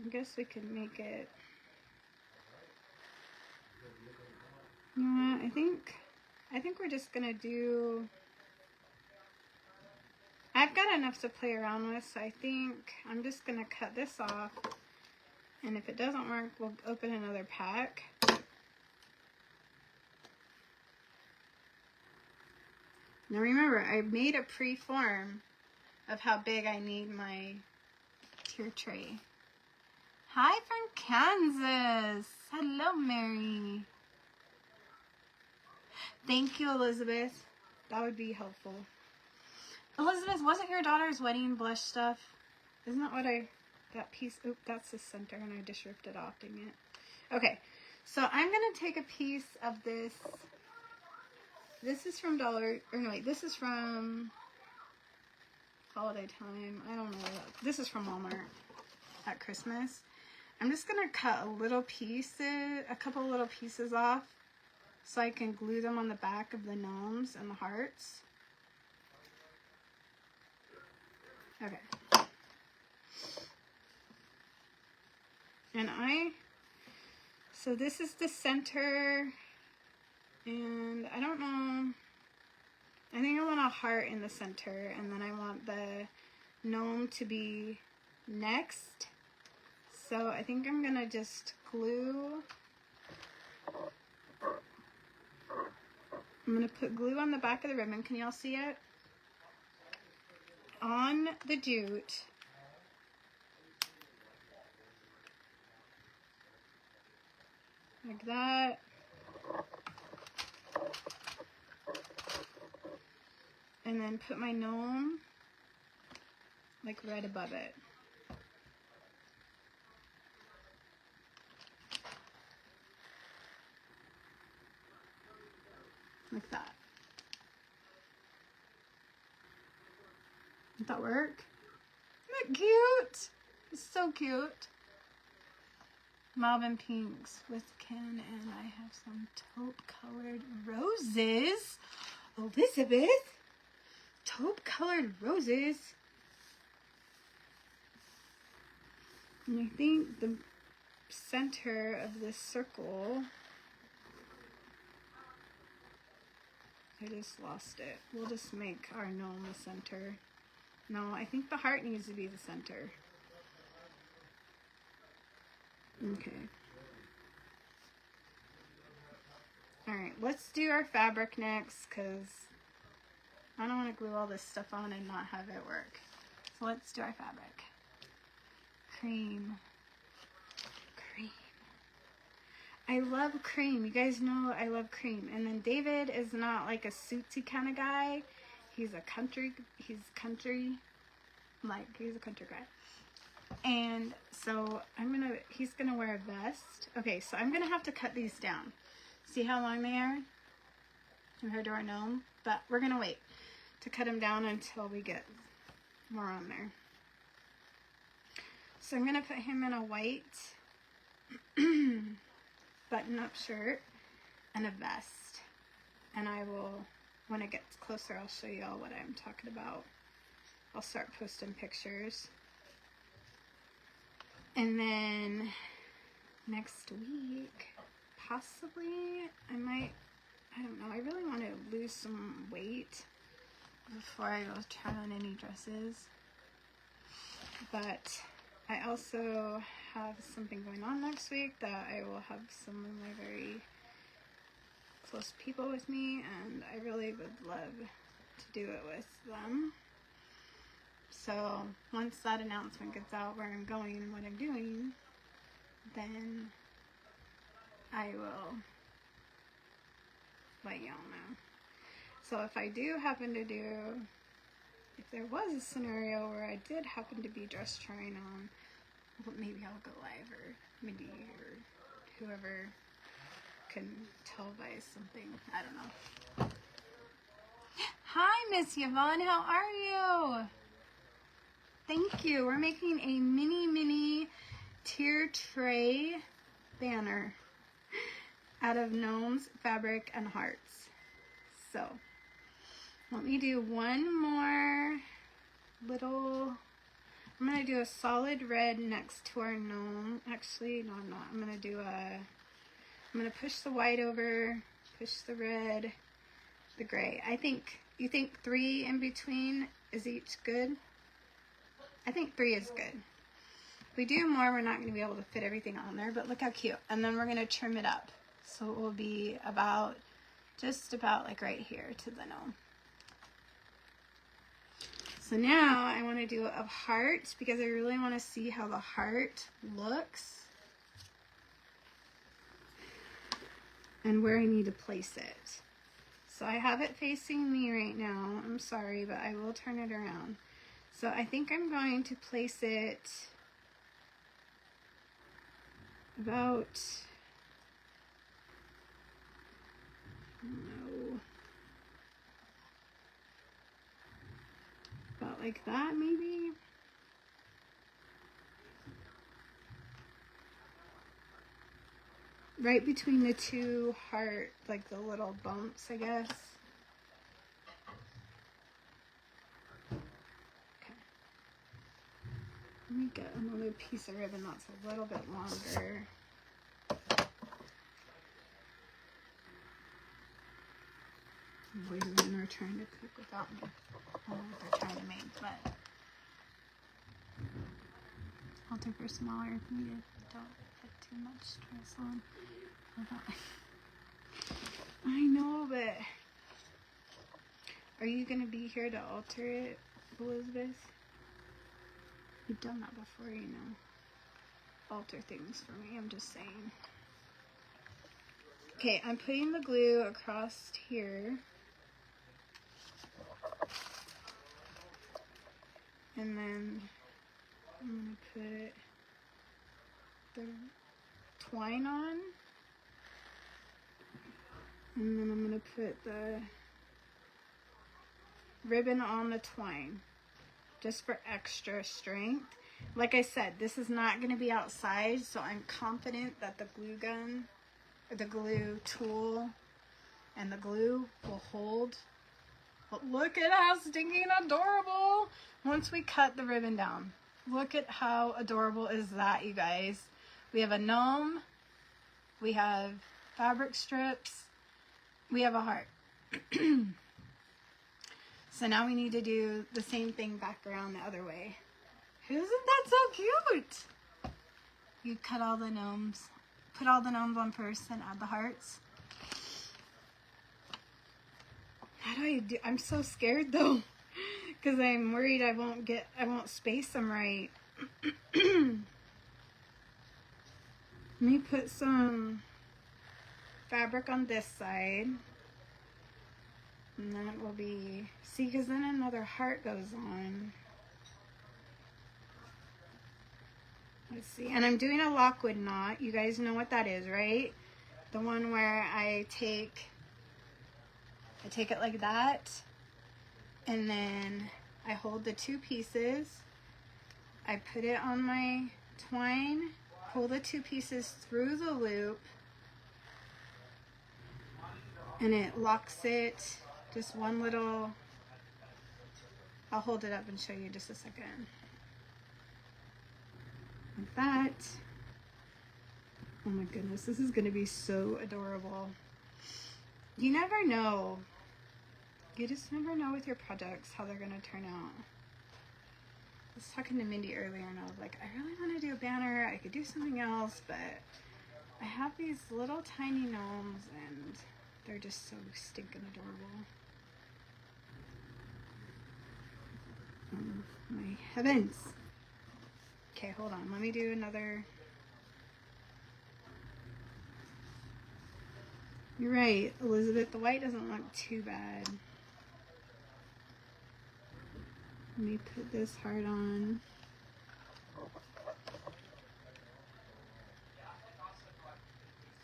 I guess we could make it. You know what? I think we're just gonna do. I've got enough to play around with, so I think I'm just gonna cut this off. And if it doesn't work, we'll open another pack. Now remember, I made a pre-form of how big I need my tier tray. Hi from Kansas. Hello, Mary. Thank you, Elizabeth. That would be helpful. Elizabeth, wasn't your daughter's wedding blush stuff? Isn't that what that piece, oop, that's the center and I just ripped it off, dang it. Okay, so I'm going to take a piece of this. This is from this is from Holiday Time. I don't know. This is from Walmart at Christmas. I'm just going to cut a couple little pieces off so I can glue them on the back of the gnomes and the hearts. Okay. And so this is the center, and I don't know, I think I want a heart in the center, and then I want the gnome to be next. So I think I'm gonna just glue. I'm going to put glue on the back of the ribbon. Can y'all see it? On the jute. Like that. And then put my gnome like right above it. Like that. Did that work? Isn't that cute? It's so cute. Mauve and pinks with Ken, and I have some taupe colored roses. Elizabeth, taupe colored roses. And I think the center of this circle, I just lost it. We'll just make our gnome the center. No, I think the heart needs to be the center. Okay. Alright, let's do our fabric next, because I don't want to glue all this stuff on and not have it work. So let's do our fabric. Cream. Cream. I love cream. You guys know I love cream. And then David is not like a suitsy kind of guy. He's a country guy. And so he's gonna wear a vest. Okay, so I'm gonna have to cut these down. See how long they are compared to our gnome? But we're gonna wait to cut them down until we get more on there. So I'm going to put him in a white button-up shirt and a vest. And I will, when it gets closer, I'll show you all what I'm talking about. I'll start posting pictures. And then next week, possibly, I don't know, I really want to lose some weight before I go try on any dresses. But I also have something going on next week that I will have some of my very close people with me, and I really would love to do it with them. So once that announcement gets out where I'm going and what I'm doing, then I will let y'all know. So if I do happen to do, if there was a scenario where I did happen to be dress trying on, well, maybe I'll go live, or maybe or whoever can televise something. I don't know. Hi, Miss Yvonne. How are you? Thank you. We're making a mini tier tray banner out of gnomes, fabric, and hearts. So let me do one more little. I'm going to do a solid red next to our gnome. Actually, no, I'm not. I'm going to push the white over, push the red, the gray. You think 3 in between is each good? I think 3 is good. If we do more, we're not going to be able to fit everything on there, but look how cute. And then we're going to trim it up. So it will be just about like right here to the gnome. So now I want to do a heart because I really want to see how the heart looks and where I need to place it. So I have it facing me right now. I'm sorry, but I will turn it around. So I think I'm going to place it about, about like that maybe. Right between the two heart, like the little bumps, I guess. Okay. Let me get another piece of ribbon that's a little bit longer. Boys are trying to cook without me. I don't know what they're trying to make, but I'll do for smaller if needed. Don't put too much stress on. I know, but are you going to be here to alter it, Elizabeth? You've done that before, you know. Alter things for me, I'm just saying. Okay, I'm putting the glue across here. And then I'm going to put the twine on. And then I'm going to put the ribbon on the twine, just for extra strength. Like I said, this is not going to be outside, so I'm confident that the glue gun, or the glue tool, and the glue will hold. But look at how stinking adorable! Once we cut the ribbon down, look at how adorable is that, you guys. We have a gnome, we have fabric strips, we have a heart. So now we need to do the same thing back around the other way. Isn't that so cute? You cut all the gnomes, put all the gnomes on first and add the hearts. How do I do? I'm so scared though, because I'm worried I won't space them right. Let me put some fabric on this side. And that will be, see, because then another heart goes on. Let's see, and I'm doing a Lockwood knot. You guys know what that is, right? The one where I take it like that, and then I hold the two pieces I put it on my twine, pull the 2 pieces through the loop, and it locks it. Just one little, I'll hold it up and show you just a second. Like that. Oh my goodness, this is gonna be so adorable. You never know. You just never know with your projects how they're gonna turn out. I was talking to Mindy earlier and I was like, I really want to do a banner. I could do something else, but I have these little tiny gnomes and they're just so stinking adorable. Oh my heavens. Okay, hold on. Let me do another. You're right, Elizabeth. The white doesn't look too bad. Let me put this heart on.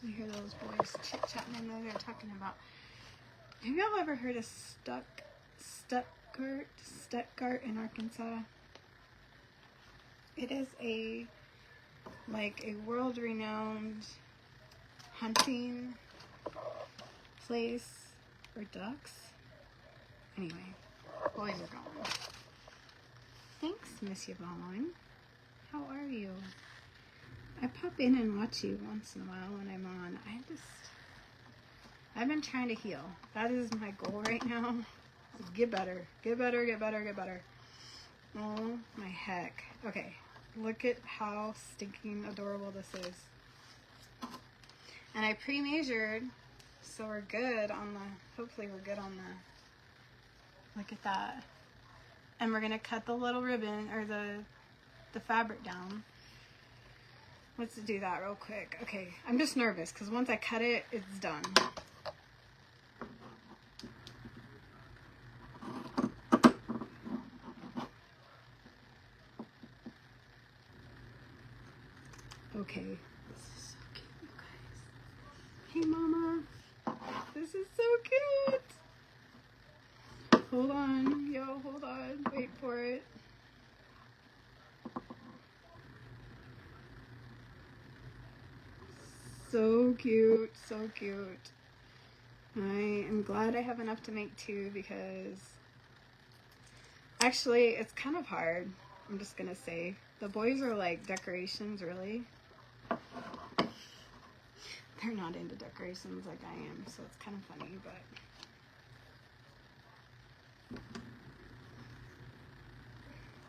You hear those boys chit-chatting in there, they're talking about. Have y'all ever heard of Stuttgart in Arkansas? It is a world-renowned hunting place for ducks. Anyway, boys are gone. Thanks, Miss Yvonne. How are you? I pop in and watch you once in a while when I'm on. I've been trying to heal. That is my goal right now. Get better. Get better, get better, get better. Oh my heck. Okay, look at how stinking adorable this is. And I pre-measured, so we're good on the, hopefully we're good on the, look at that. And we're gonna cut the little ribbon, or the fabric down. Let's do that real quick. Okay, I'm just nervous because once I cut it, it's done. Okay, this is so cute, you guys. Hey, Mama. This is so cute. Hold on, yo, hold on. Wait for it. So cute, so cute. I am glad I have enough to make 2 because actually it's kind of hard. I'm just gonna say the boys are like decorations, really. They're not into decorations like I am, so it's kind of funny, but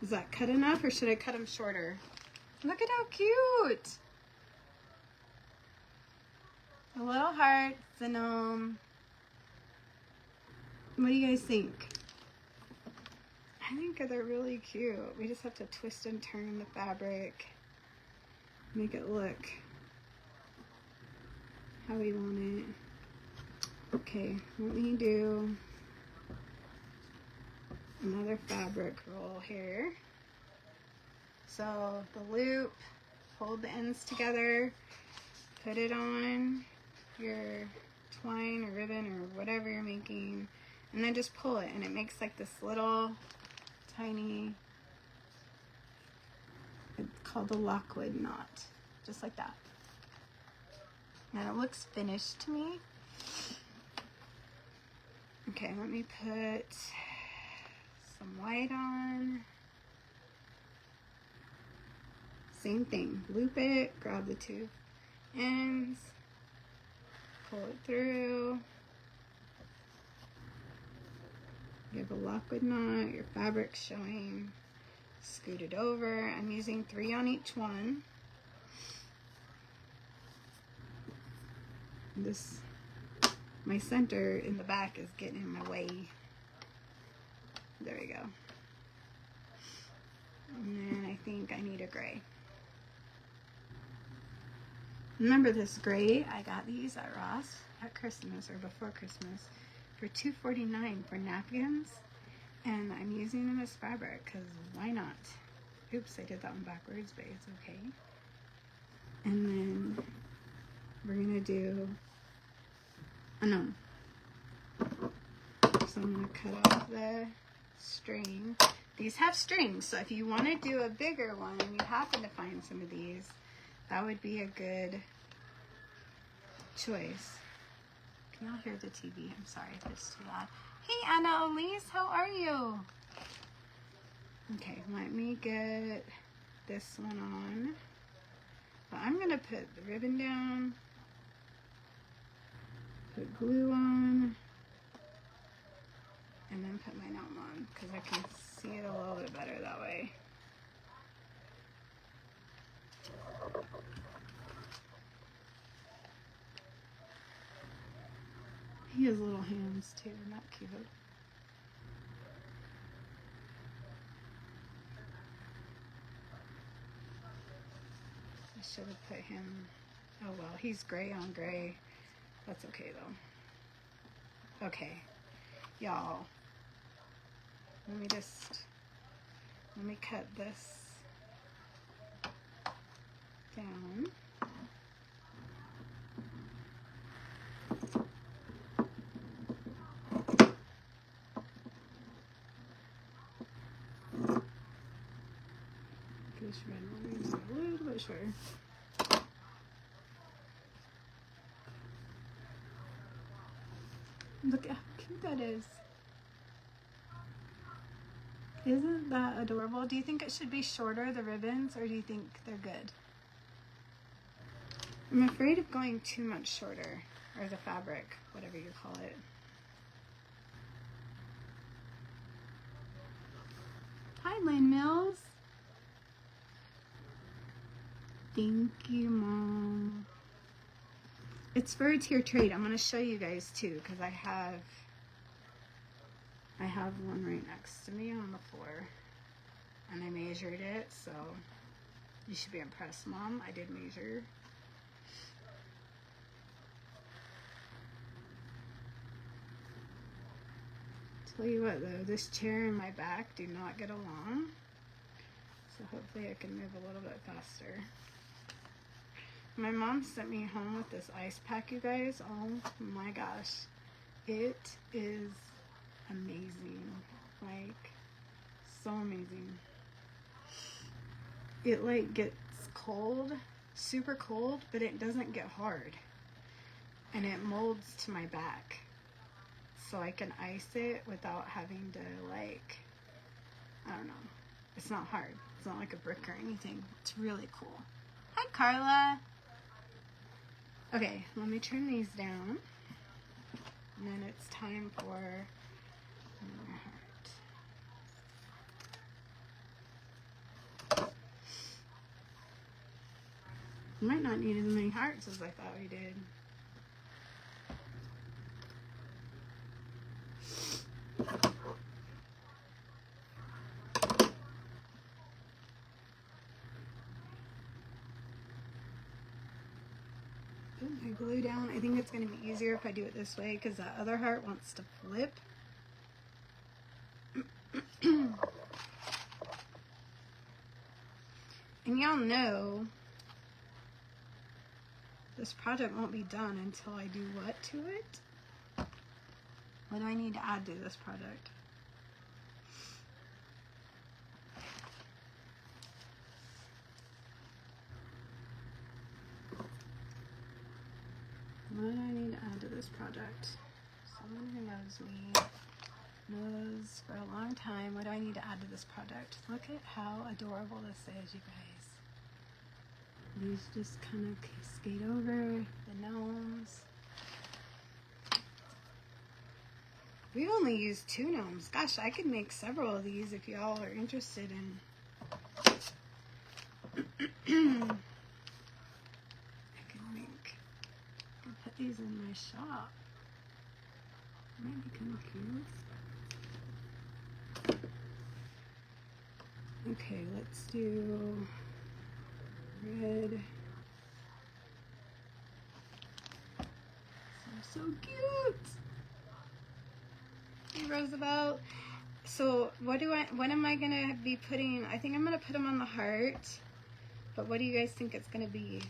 is that cut enough or should I cut them shorter? Look at how cute! A little heart, the gnome. What do you guys think? I think they're really cute. We just have to twist and turn the fabric, make it look how we want it. Okay, let me do another fabric roll here. So the loop, hold the ends together, put it on your twine or ribbon or whatever you're making, and then just pull it, and it makes like this little tiny, it's called a Lockwood knot, just like that. And it looks finished to me. Okay, let me put some white on. Same thing, loop it, grab the 2 ends, pull it through, give a Lockwood knot, your fabric's showing, scoot it over. I'm using 3 on each one. This, my center in the back is getting in my way. There we go. And then I think I need a gray. Remember this gray? I got these at Ross at Christmas or before Christmas for $2.49 for napkins, and I'm using them as fabric because why not? Oops, I did that one backwards, but it's okay. And then we're gonna do a gnome. So I'm gonna cut off the string. These have strings, so if you want to do a bigger one and you happen to find some of these, that would be a good choice. Can y'all hear the TV? I'm sorry if it's too loud. Hey, Anna Elise, how are you? Okay, let me get this one on. But I'm going to put the ribbon down, put glue on, and then put my gnome on because I can see it a little bit better that way. He has little hands too, not cute. I should have put him, oh well, he's gray on gray. That's okay though. Okay, y'all, let me cut this down. This red one is a little bit shorter. Look at how cute that is. Isn't that adorable? Do you think it should be shorter, the ribbons, or do you think they're good? I'm afraid of going too much shorter, or the fabric, whatever you call it. Hi, Lynn Mills. Thank you, Mom. It's for a tier trade. I'm going to show you guys too, because I have one right next to me on the floor, and I measured it, so you should be impressed, Mom. I did measure. Tell you what though, this chair and my back do not get along, so hopefully I can move a little bit faster. My mom sent me home with this ice pack, you guys. Oh my gosh, it is amazing, like so amazing. It like gets cold, super cold, but it doesn't get hard, and it molds to my back, so I can ice it without having to, like, I don't know, it's not hard, it's not like a brick or anything. It's really cool. Hi, Carla. Okay, let me turn these down, and then it's time for my heart. We might not need as many hearts as I thought we did. Put my glue down. I think it's going to be easier if I do it this way because that other heart wants to flip. And y'all know this project won't be done until I do what to it? What do I need to add to this project? What do I need to add to this project? Someone who knows me knows for a long time what do I need to add to this project. Look at how adorable this is, you guys. These just kind of cascade over the gnomes. We've only used 2 gnomes. Gosh, I could make several of these if y'all are interested in. Put these in my shop. Might be kind of cute. Okay, let's do red. So cute. Hey, Roosevelt. So what am I gonna be putting? I think I'm gonna put them on the heart. But what do you guys think it's gonna be?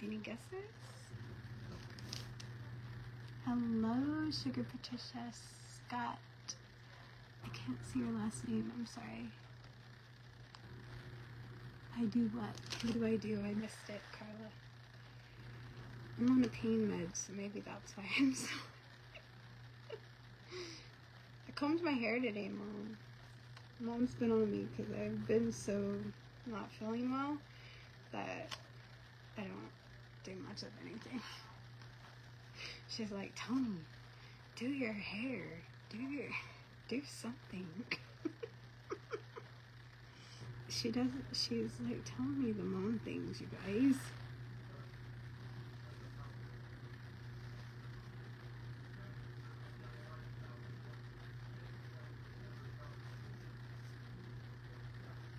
Any guesses? Hello, Sugar Patricia Scott. I can't see your last name. I'm sorry. I do what? What do I do? I missed it, Carla. I'm on a pain med, so maybe that's why I'm so... I combed my hair today, Mom. Mom's been on me because I've been so not feeling well that I don't do much of anything. She's like, Tony, do your hair. Do something. She's like telling me the mom things, you guys.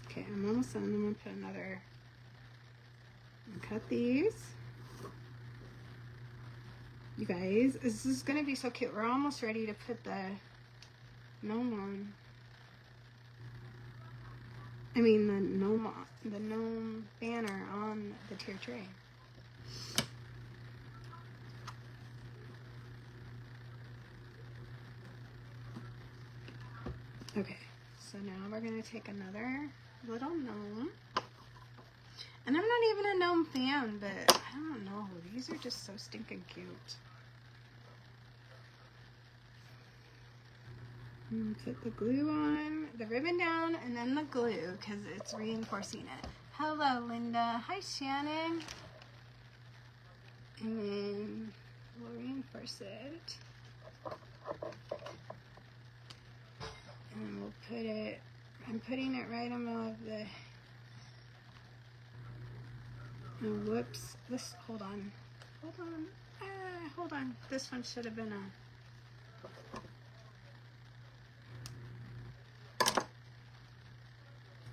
Okay, I'm almost done. I'm gonna put another, cut these. You guys, this is gonna be so cute. We're almost ready to put the gnome on. I mean the gnome banner on the tier tray. Okay, so now we're gonna take another little gnome. And I'm not even a gnome fan, but I don't know. These are just so stinking cute. Put the glue on, the ribbon down, and then the glue because it's reinforcing it. Hello, Linda. Hi, Shannon. And then we'll reinforce it. And we'll put it, I'm putting it right above the, oh, whoops. This, hold on. Hold on. This one should have been a,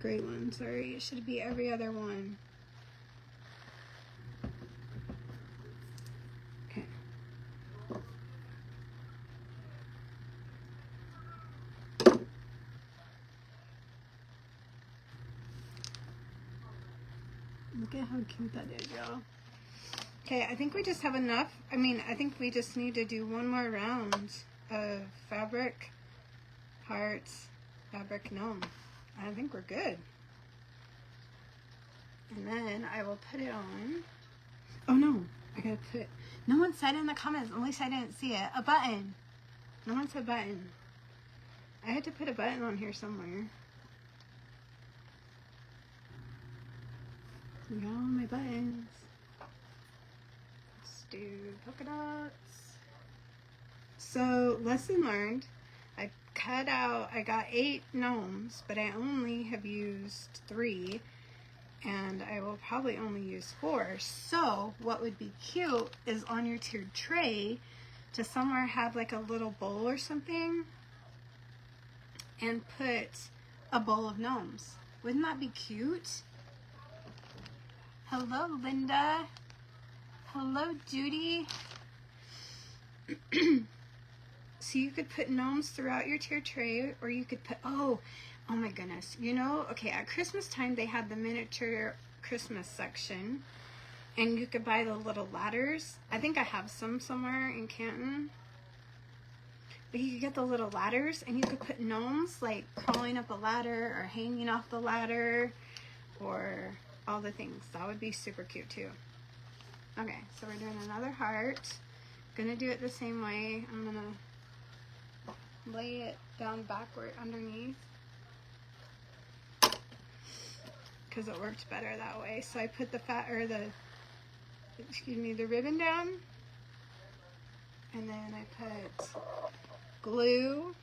great one, sorry. It should be every other one. Okay. Look at how cute that is, y'all. Okay, I think we just have enough. I mean, I think we just need to do one more round of fabric, hearts, fabric gnome. I think we're good. And then I will put it on. Oh no, I gotta put, no one said in the comments, at least I didn't see it, a button. No one said button. I had to put a button on here somewhere. Y'all, my buttons. Let's do polka dots. So, lesson learned. I cut out, I got 8 gnomes, but I only have used 3. And I will probably only use 4. So, what would be cute is on your tiered tray to somewhere have like a little bowl or something and put a bowl of gnomes. Wouldn't that be cute? Hello, Linda. Hello, Judy. So you could put gnomes throughout your tier tray, or you could put, oh my goodness. You know, okay, at Christmas time they had the miniature Christmas section, and you could buy the little ladders. I think I have some somewhere in Canton. But you could get the little ladders, and you could put gnomes like crawling up a ladder or hanging off the ladder or all the things. That would be super cute too. Okay, so we're doing another heart. Gonna do it the same way. I'm gonna lay it down backward underneath because it worked better that way. So I put the the ribbon down, and then I put glue,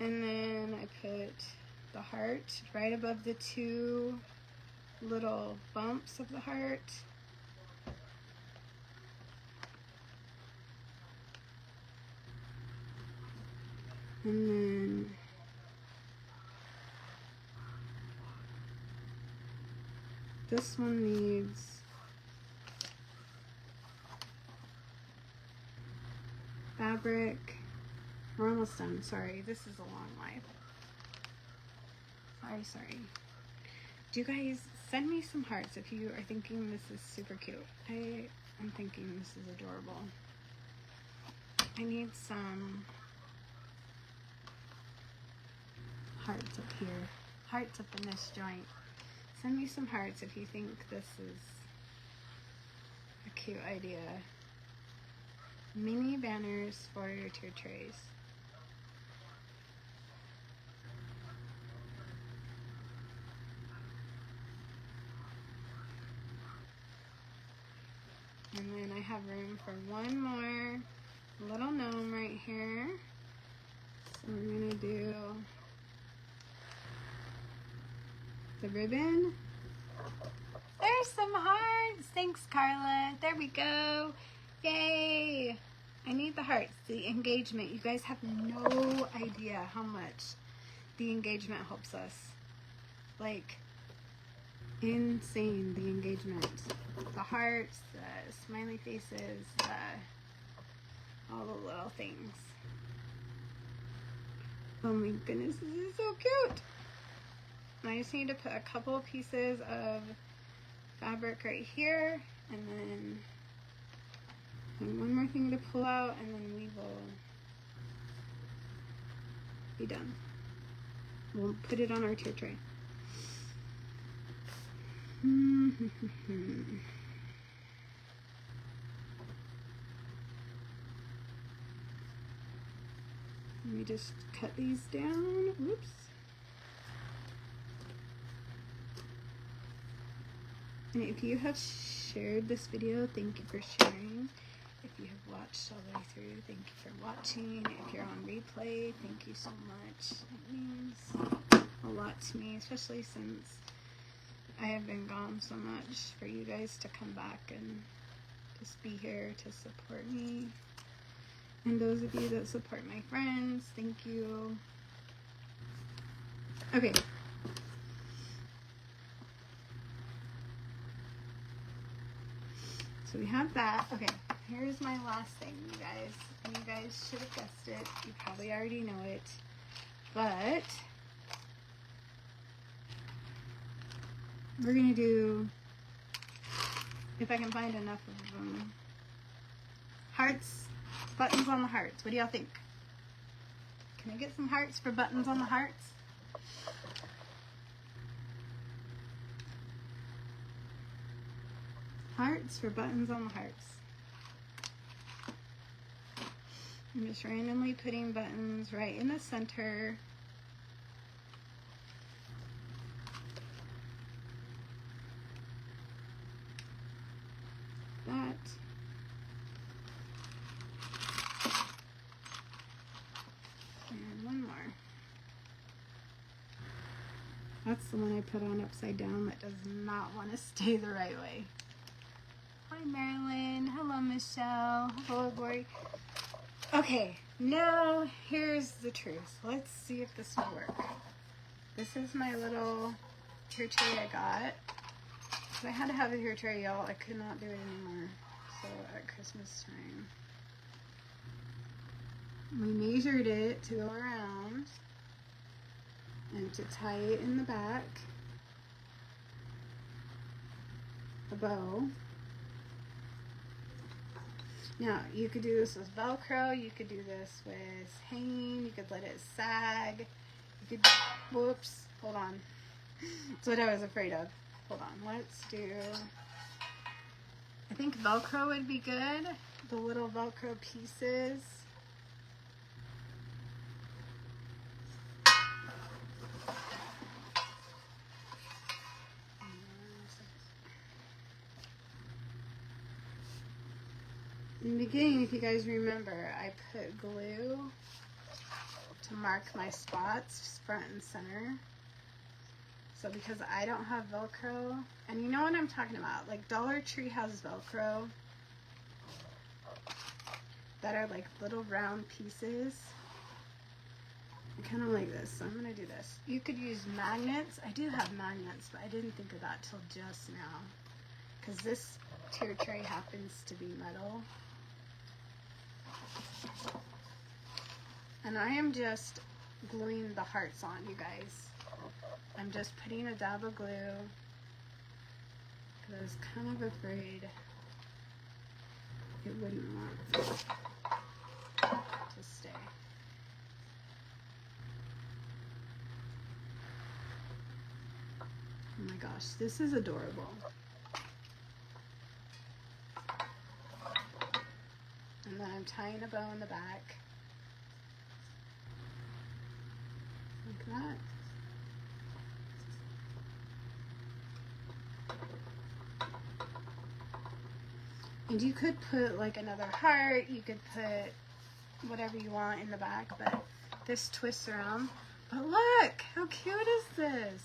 and then I put the heart right above the 2 little bumps of the heart. And then this one needs fabric. We're almost done. Sorry, this is a long life. Sorry. Do you guys Send me some hearts if you are thinking this is super cute. I am thinking this is adorable. I need some hearts up here. Hearts up in this joint. Send me some hearts if you think this is a cute idea. Mini banners for your tier trays. And then I have room for one more little gnome right here. So I'm gonna do the ribbon. There's some hearts. Thanks, Carla. There we go. Yay. I need the hearts, the engagement. You guys have no idea how much the engagement helps us. Like, insane, the engagement. The hearts, the smiley faces, all the little things. Oh my goodness, this is so cute. I just need to put a couple pieces of fabric right here, and then one more thing to pull out, and then we will be done. We'll put it on our tier tray. Let me just cut these down. Whoops. And if you have shared this video, thank you for sharing. If you have watched all the way through, thank you for watching. If you're on replay, thank you so much. It means a lot to me, especially since I have been gone so much. For you guys to come back and just be here to support me. And those of you that support my friends, thank you. Okay. So we have that. Okay, here's my last thing, you guys. And you guys should have guessed it. You probably already know it. But we're going to do, if I can find enough of them, hearts, buttons on the hearts. What do y'all think? Can I get some hearts for buttons on the hearts? Hearts for buttons on the hearts. I'm just randomly putting buttons right in the center. That. And one more. That's the one I put on upside down that does not want to stay the right way. Hi Marilyn, hello Michelle, hello Lori. Okay, now here's the truth. Let's see if this will work. This is my little tier tray I got. So I had to have a tier tray, y'all. I could not do it anymore. So at Christmas time, we measured it to go around and to tie it in the back, a bow. Now, you could do this with Velcro, you could do this with hanging, you could let it sag, you could, whoops, hold on. That's what I was afraid of. Hold on, let's do, I think Velcro would be good, the little Velcro pieces. In the beginning, if you guys remember, I put glue to mark my spots front and center. So because I don't have Velcro, and you know what I'm talking about, like Dollar Tree has Velcro that are like little round pieces. I kind of like this, so I'm going to do this. You could use magnets. I do have magnets, but I didn't think of that till just now. Because this tier tray happens to be metal. And I am just gluing the hearts on, you guys. I'm just putting a dab of glue because I was kind of afraid it wouldn't want to stay. Oh my gosh, this is adorable. And then I'm tying a bow in the back. Like that. And you could put like another heart, you could put whatever you want in the back, but this twists around. But look, how cute is this?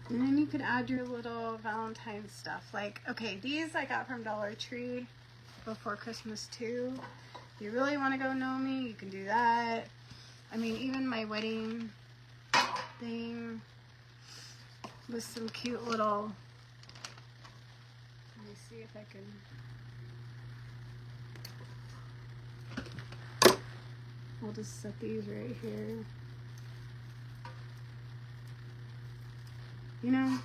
And then you could add your little Valentine stuff. Like, okay, these I got from Dollar Tree before Christmas too. If you really want to go know me, you can do that. I mean, even my wedding thing with some cute little, let me see if I can, we'll just set these right here. You know,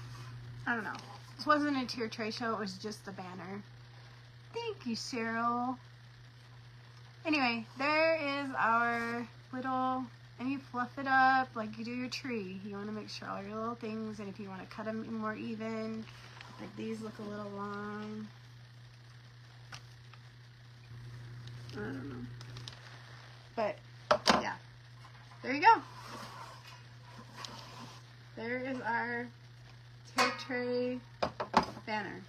I don't know. This wasn't a tier tray show, it was just the banner. Thank you, Cheryl. Anyway, there is our little, and you fluff it up like you do your tree. You want to make sure all your little things, and if you want to cut them more even, like these look a little long. I don't know. But, yeah. There you go. There is our tier tray banner.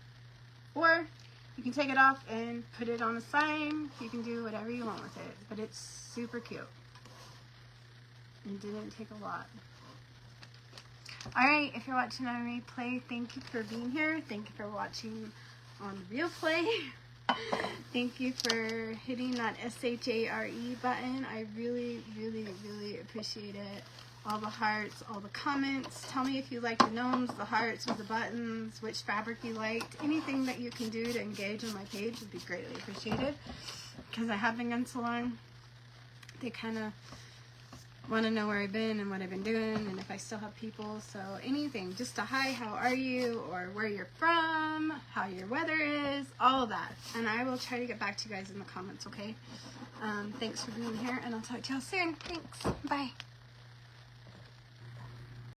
Or you can take it off and put it on a sign. You can do whatever you want with it, but it's super cute. It didn't take a lot. Alright, if you're watching on replay, thank you for being here. Thank you for watching on real play. Thank you for hitting that SHARE button. I really, really, really appreciate it. All the hearts, all the comments. Tell me if you like the gnomes, the hearts, or the buttons, which fabric you liked. Anything that you can do to engage on my page would be greatly appreciated. Because I have been gone so long, they kind of want to know where I've been and what I've been doing and if I still have people. So anything, just a hi, how are you, or where you're from, how your weather is, all of that. And I will try to get back to you guys in the comments, okay? Thanks for being here, and I'll talk to y'all soon. Thanks. Bye.